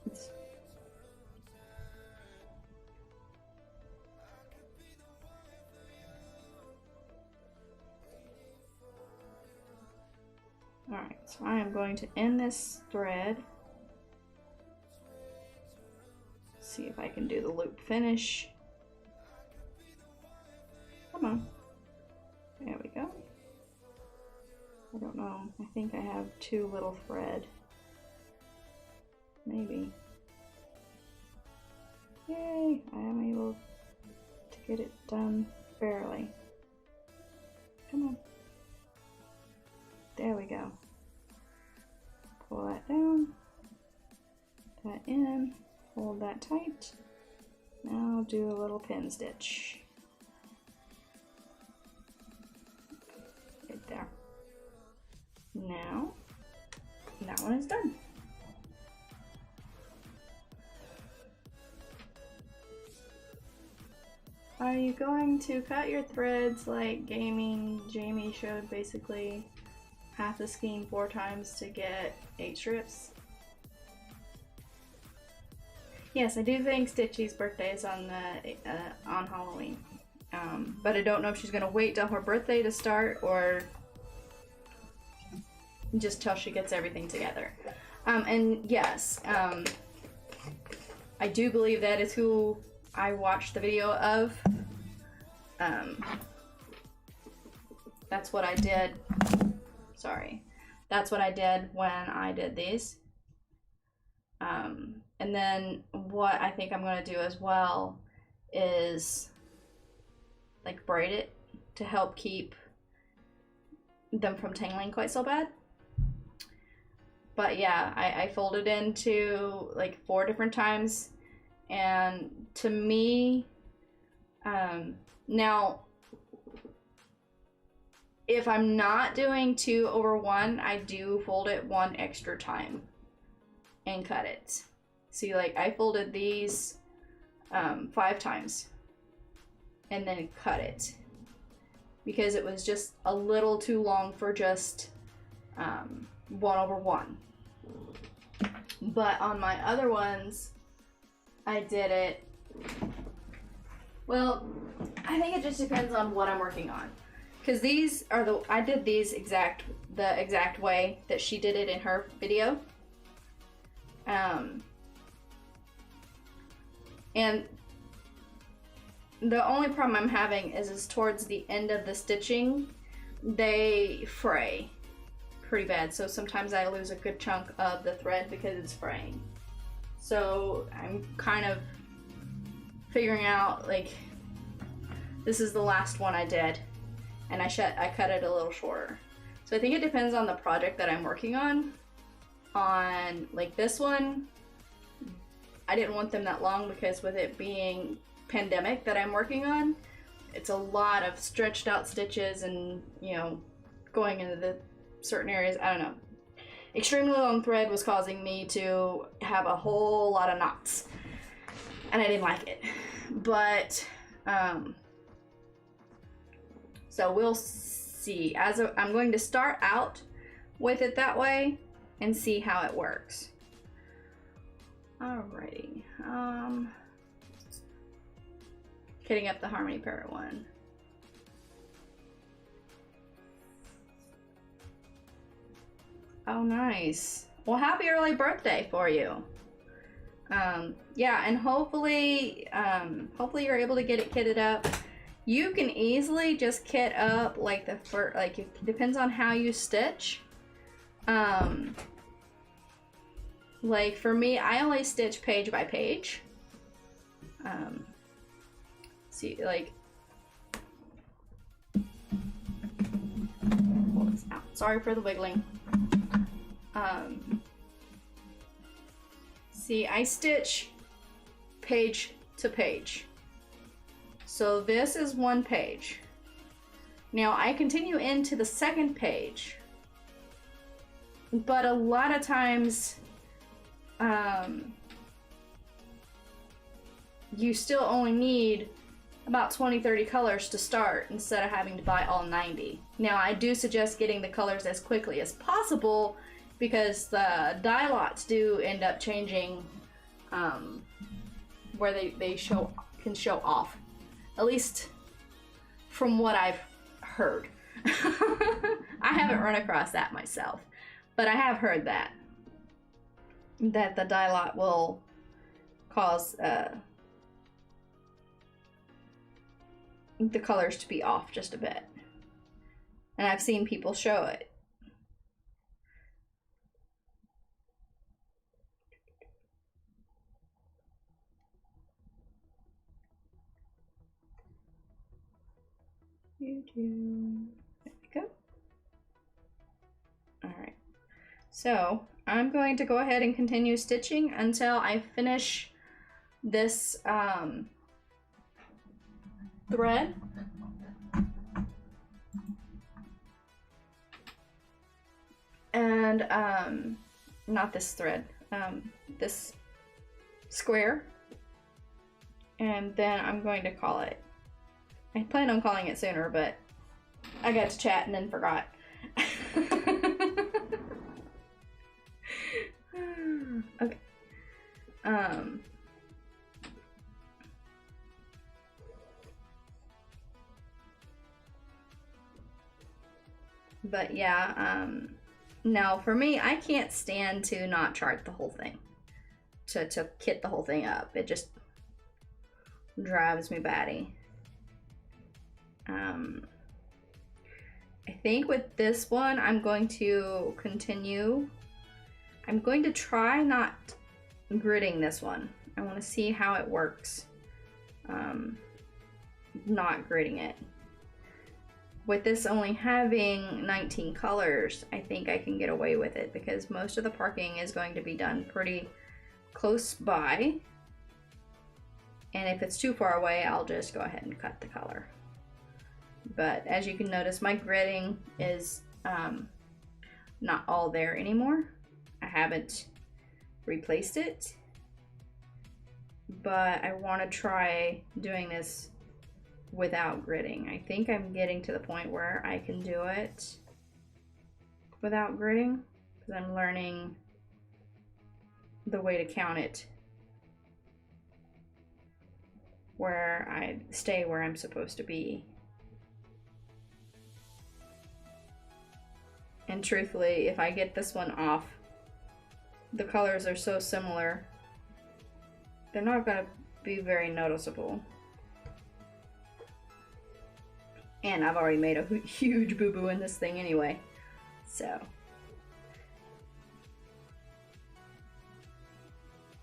it's... Alright, so I am going to end this thread. See if I can do the loop finish. Come on. There we go. I don't know. I think I have 2 little thread. Maybe. Yay! I am able to get it done barely. Come on. There we go. Pull that down. That in. Hold that tight. Now do a little pin stitch. Right there. Now, that one is done. Are you going to cut your threads like Jamie showed, basically half the skein 4 times to get 8 strips? Yes, I do think Stitchy's birthday is on Halloween, but I don't know if she's gonna wait till her birthday to start or just till she gets everything together. And yes, I do believe that is who I watched the video of. That's what I did. Sorry, that's what I did when I did these. And then what I think I'm going to do as well is like braid it to help keep them from tangling quite so bad. But yeah, I folded into like 4 different times, and to me, now if I'm not doing 2/1, I do fold it 1 extra time and cut it. See, like I folded these 5 times and then cut it because it was just a little too long for just 1/1. But on my other ones, I did it, well, I think it just depends on what I'm working on. Because these are I did these the exact way that she did it in her video. And the only problem I'm having is towards the end of the stitching, they fray pretty bad. So sometimes I lose a good chunk of the thread because it's fraying. So I'm kind of figuring out, like, this is the last one I did, and I cut it a little shorter. So I think it depends on the project that I'm working on. On like this one, I didn't want them that long because with it being pandemic that I'm working on. It's a lot of stretched out stitches and, you know, going into the certain areas. I don't know. Extremely long thread was causing me to have a whole lot of knots, and I didn't like it. But so we'll see. I'm going to start out with it that way and see how it works. Alrighty. Kitting up the Harmony Parrot one. Oh, nice. Well, happy early birthday for you. Yeah, and hopefully you're able to get it kitted up. You can easily just kit up like the first, like it depends on how you stitch. Like for me, I only stitch page by page. See, like, pull this out. Sorry for the wiggling. See, I stitch page to page. So this is one page. Now I continue into the second page, but a lot of times you still only need about 20-30 colors to start instead of having to buy all 90. Now I do suggest getting the colors as quickly as possible because the dye lots do end up changing where they can show off. At least from what I've heard. I haven't run across that myself, but I have heard that the dye lot will cause the colors to be off just a bit. And I've seen people show it. There we go. Alright. So I'm going to go ahead and continue stitching until I finish this thread. And not this thread, this square. And then I'm going to call it. I planned on calling it sooner, but I got to chat and then forgot. Okay. But yeah, now for me, I can't stand to not chart the whole thing, to kit the whole thing up. It just drives me batty. I think with this one, I'm going to continue. I'm going to try not gridding this one. I want to see how it works. Not gridding it. With this only having 19 colors, I think I can get away with it because most of the parking is going to be done pretty close by. And if it's too far away, I'll just go ahead and cut the color. But as you can notice, my gridding is not all there anymore. I haven't replaced it, but I want to try doing this without gridding. I think I'm getting to the point where I can do it without gridding because I'm learning the way to count it where I stay where I'm supposed to be. And truthfully, if I get this one off, the colors are so similar, they're not going to be very noticeable. And I've already made a huge boo-boo in this thing anyway, so.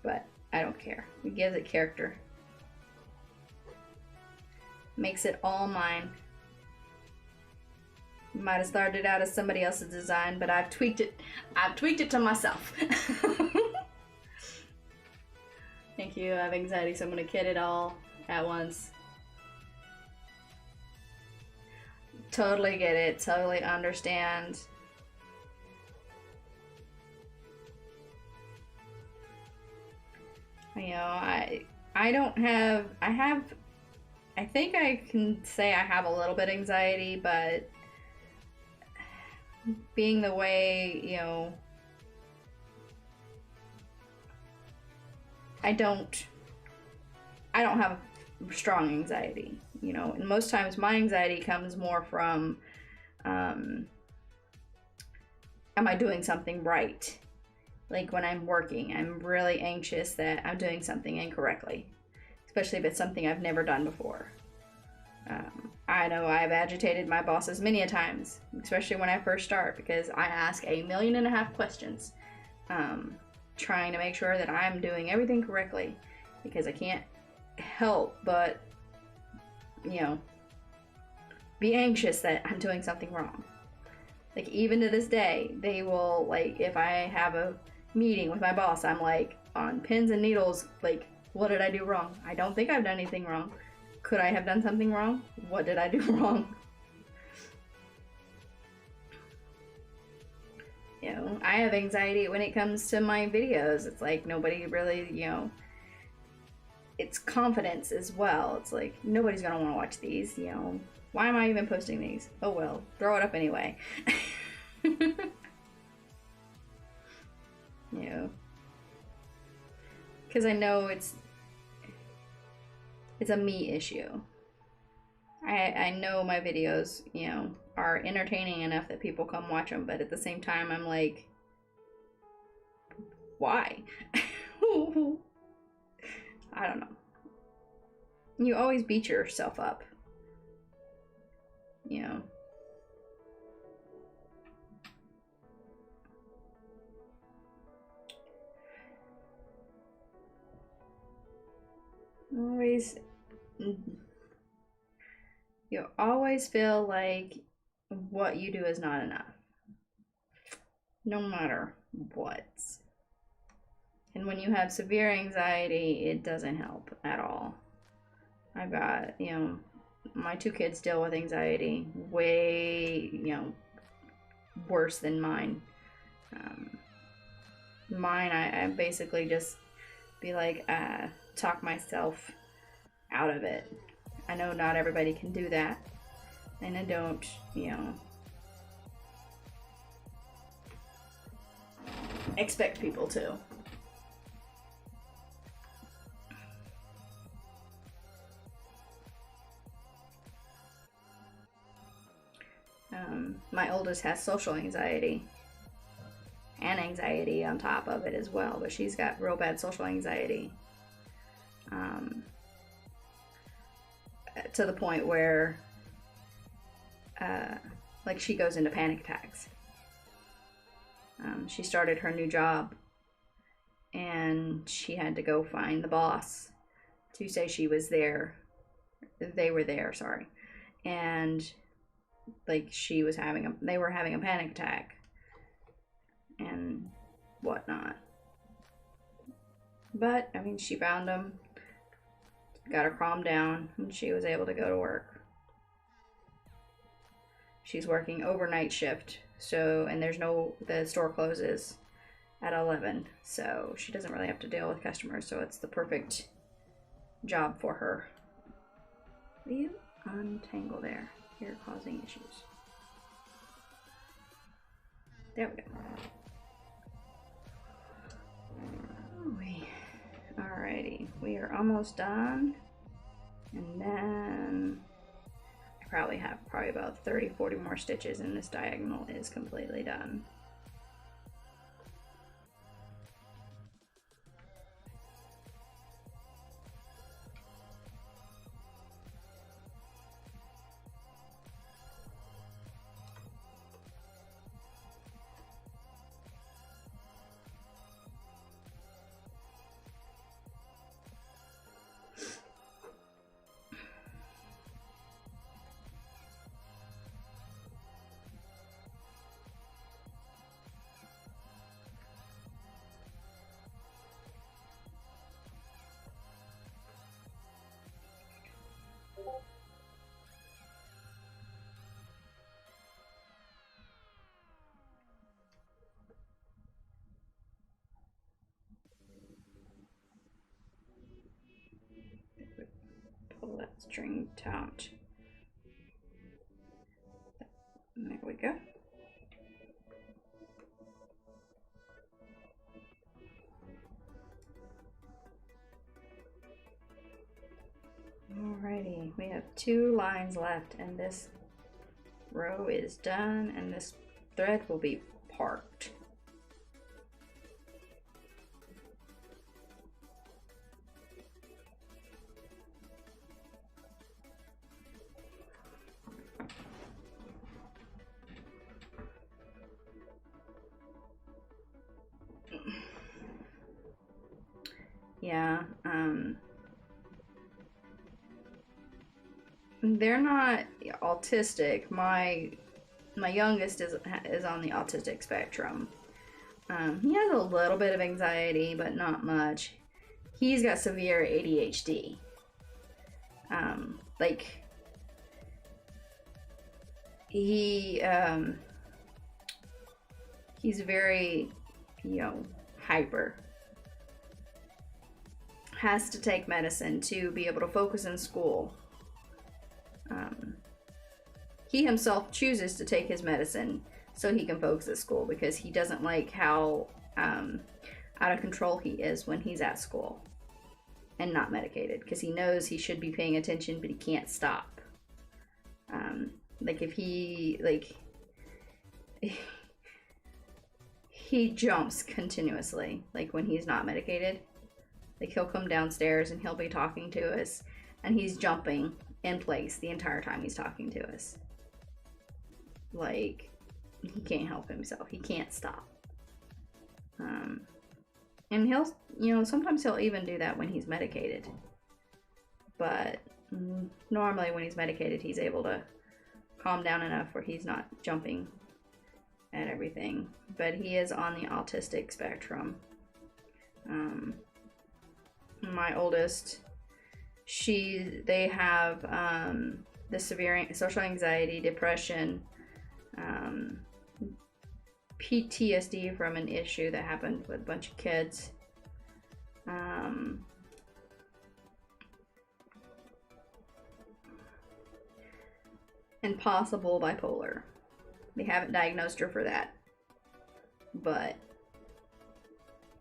But I don't care. It gives it character. Makes it all mine. Might have started out as somebody else's design, but I've tweaked it. I've tweaked it to myself. Thank you. I have anxiety, so I'm gonna kit it all at once. Totally get it, totally understand. You know, I don't have, I think I can say I have a little bit of anxiety, but being the way, you know, I don't have strong anxiety, you know, and most times my anxiety comes more from, am I doing something right? Like when I'm working, I'm really anxious that I'm doing something incorrectly, especially if it's something I've never done before. I know I've agitated my bosses many a times, especially when I first start, because I ask 1.5 million questions, trying to make sure that I'm doing everything correctly, because I can't help but, you know, be anxious that I'm doing something wrong. Like, even to this day, they will, like, if I have a meeting with my boss, I'm like on pins and needles, like, what did I do wrong? I don't think I've done anything wrong. Could I have done something wrong? What did I do wrong? You know, I have anxiety when it comes to my videos. It's like nobody really, you know, it's confidence as well. It's like nobody's gonna want to watch these, you know. Why am I even posting these? Oh well, throw it up anyway. You know, because I know it's a me issue. I know my videos, you know, are entertaining enough that people come watch them, but at the same time, I'm like, why? I don't know. You always beat yourself up, you know. You always feel like what you do is not enough, no matter what. And when you have severe anxiety, it doesn't help at all. I've got, you know, my 2 kids deal with anxiety way, you know, worse than mine. Mine, I basically just be like, talk myself out of it. I know not everybody can do that, and I don't, you know, expect people to. My oldest has social anxiety and anxiety on top of it as well, but she's got real bad social anxiety, to the point where like she goes into panic attacks. She started her new job and she had to go find the boss to say she was there. They were there, sorry. And like they were having a panic attack and whatnot. But I mean, she found them, got her calmed down, and she was able to go to work. She's working overnight shift, so, and the store closes at 11, so she doesn't really have to deal with customers, so it's the perfect job for her. Will you untangle there? You're causing issues. There we go. Alrighty, we are almost done. And then I probably have about 30-40 more stitches and this diagonal is completely done. manufacturing talent. There we go. Alrighty, we have 2 lines left, and this row is done, and this thread will be parked. Yeah, they're not autistic. My youngest is on the autistic spectrum. He has a little bit of anxiety, but not much. He's got severe ADHD. Like he's very, hyper. Has to take medicine to be able to focus in school. He himself chooses to take his medicine so he can focus at school because he doesn't like how out of control he is when he's at school and not medicated, because he knows he should be paying attention, but he can't stop. Like if he jumps continuously, like when he's not medicated. Like he'll come downstairs and he'll be talking to us, and he's jumping in place the entire time he's talking to us. Like he can't help himself. He can't stop. And he'll, sometimes he'll even do that when he's medicated. But normally when he's medicated, he's able to calm down enough where he's not jumping at everything. But he is on the autistic spectrum. My oldest, they have the severe social anxiety, depression, PTSD from an issue that happened with a bunch of kids. And possible bipolar. They haven't diagnosed her for that, but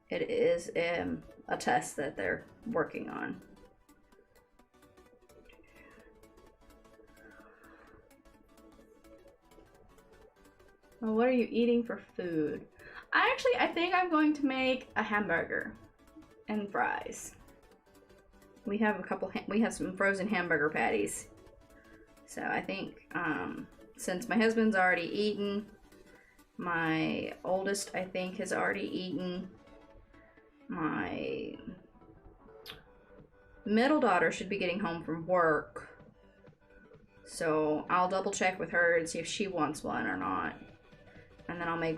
it is a test that they're working on. Well, what are you eating for food? I think I'm going to make a hamburger and fries. We have some frozen hamburger patties. So I think since my husband's already eaten, my oldest I think has already eaten, my middle daughter should be getting home from work. So I'll double check with her and see if she wants one or not. And then I'll make,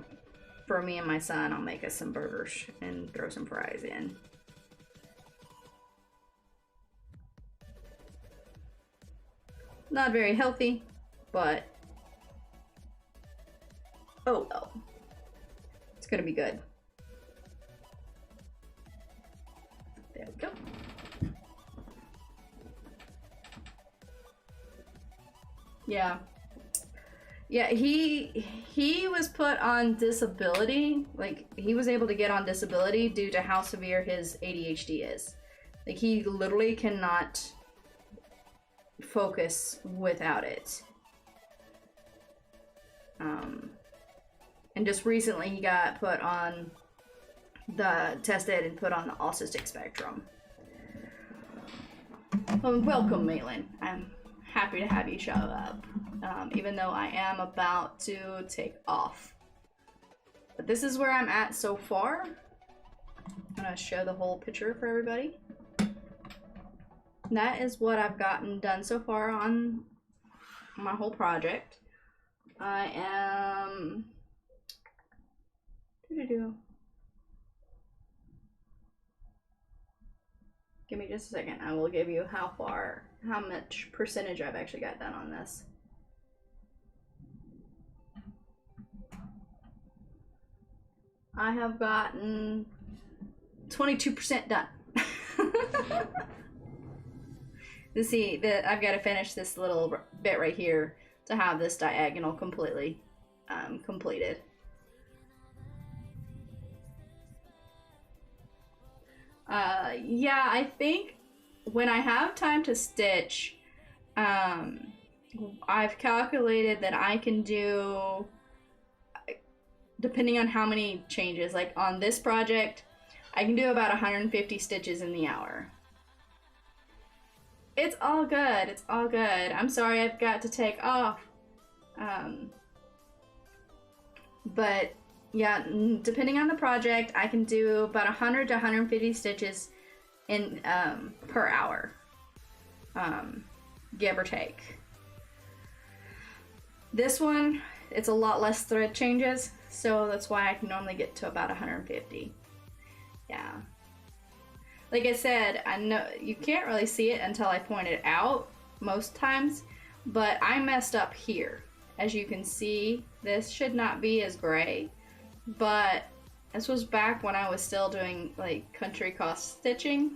for me and my son, I'll make us some burgers and throw some fries in. Not very healthy, but oh well. It's gonna be good. There we go. Yeah. Yeah, he was put on disability. Like, he was able to get on disability due to how severe his ADHD is. Like, he literally cannot focus without it. And just recently he got put on tested and put on the autistic spectrum. Welcome, Malin. I'm happy to have you show up, even though I am about to take off. But this is where I'm at so far. I'm gonna show the whole picture for everybody. That is what I've gotten done so far on my whole project. I am... Give me just a second. I will give you how much percentage I've actually got done on this. I have gotten 22% done. to see that I've got to finish this little bit right here to have this diagonal completely completed. Yeah, I think when I have time to stitch, I've calculated that I can do, depending on how many changes, like on this project, I can do about 150 stitches in the hour. It's all good. It's all good. I'm sorry I've got to take off. But yeah, depending on the project, I can do about 100 to 150 stitches in per hour, give or take. This one, it's a lot less thread changes, so that's why I can normally get to about 150. Yeah. Like I said, I know you can't really see it until I point it out most times, but I messed up here. As you can see, this should not be as gray, but this was back when I was still doing like country cross stitching,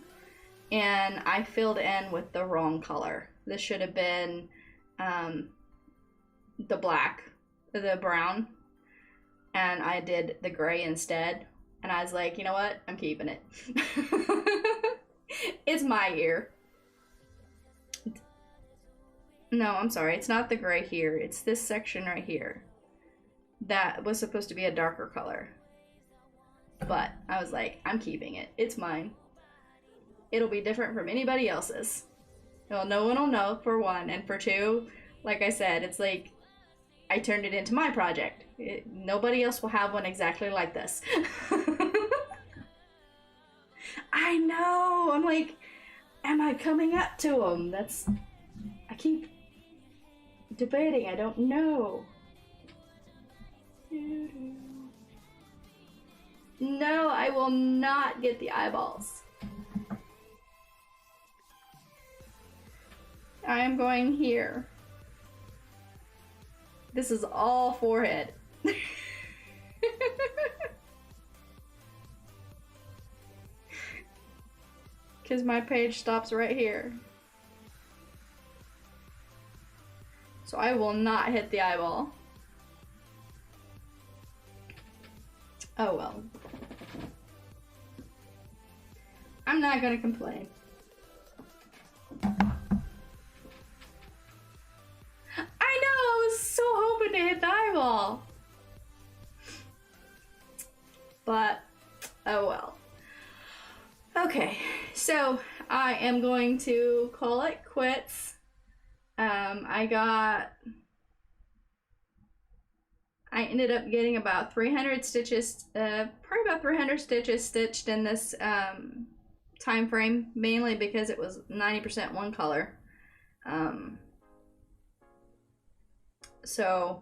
and I filled in with the wrong color. This should have been the black, the brown, and I did the gray instead. And I was like, you know what? I'm keeping it. It's my ear. No, I'm sorry. It's not the gray here. It's this section right here. That was supposed to be a darker color. But I was like, I'm keeping it. It's mine. It'll be different from anybody else's. Well, no one will know, for one. And for two, like I said, it's like I turned it into my project. Nobody else will have one exactly like this. I know. I'm like, am I coming up to them? I keep debating. I don't know. No, I will not get the eyeballs. I am going here. This is all forehead. Because my page stops right here. So I will not hit the eyeball. Oh well. I'm not gonna complain. I know, I was so hoping to hit the eyeball. But, oh well. Okay, so I am going to call it quits. I ended up getting about 300 stitches, probably about 300 stitches stitched in this time frame, mainly because it was 90% one color. So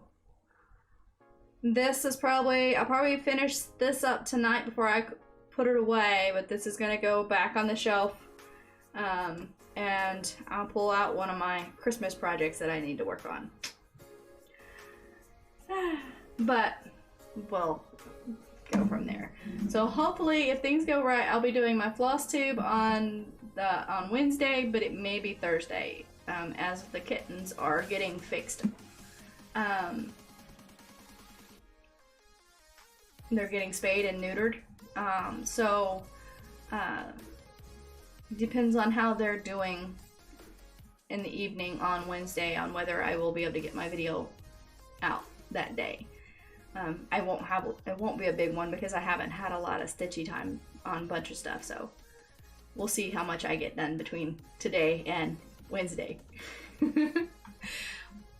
this is I'll probably finish this up tonight before I put it away, but this is gonna go back on the shelf. And I'll pull out one of my Christmas projects that I need to work on. But we'll go from there. So hopefully, if things go right, I'll be doing my floss tube on Wednesday, but it may be Thursday, as the kittens are getting fixed. They're getting spayed and neutered. Depends on how they're doing in the evening on Wednesday on whether I will be able to get my video out that day. It won't be a big one because I haven't had a lot of stitchy time on a bunch of stuff, so we'll see how much I get done between today and Wednesday.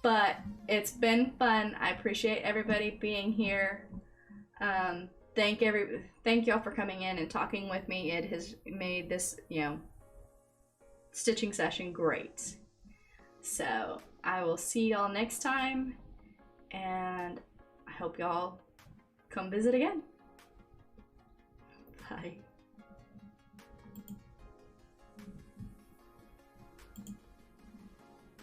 But it's been fun. I appreciate everybody being here. Thank y'all for coming in and talking with me. It has made this, stitching session great. So I will see y'all next time, and I hope y'all come visit again. Bye.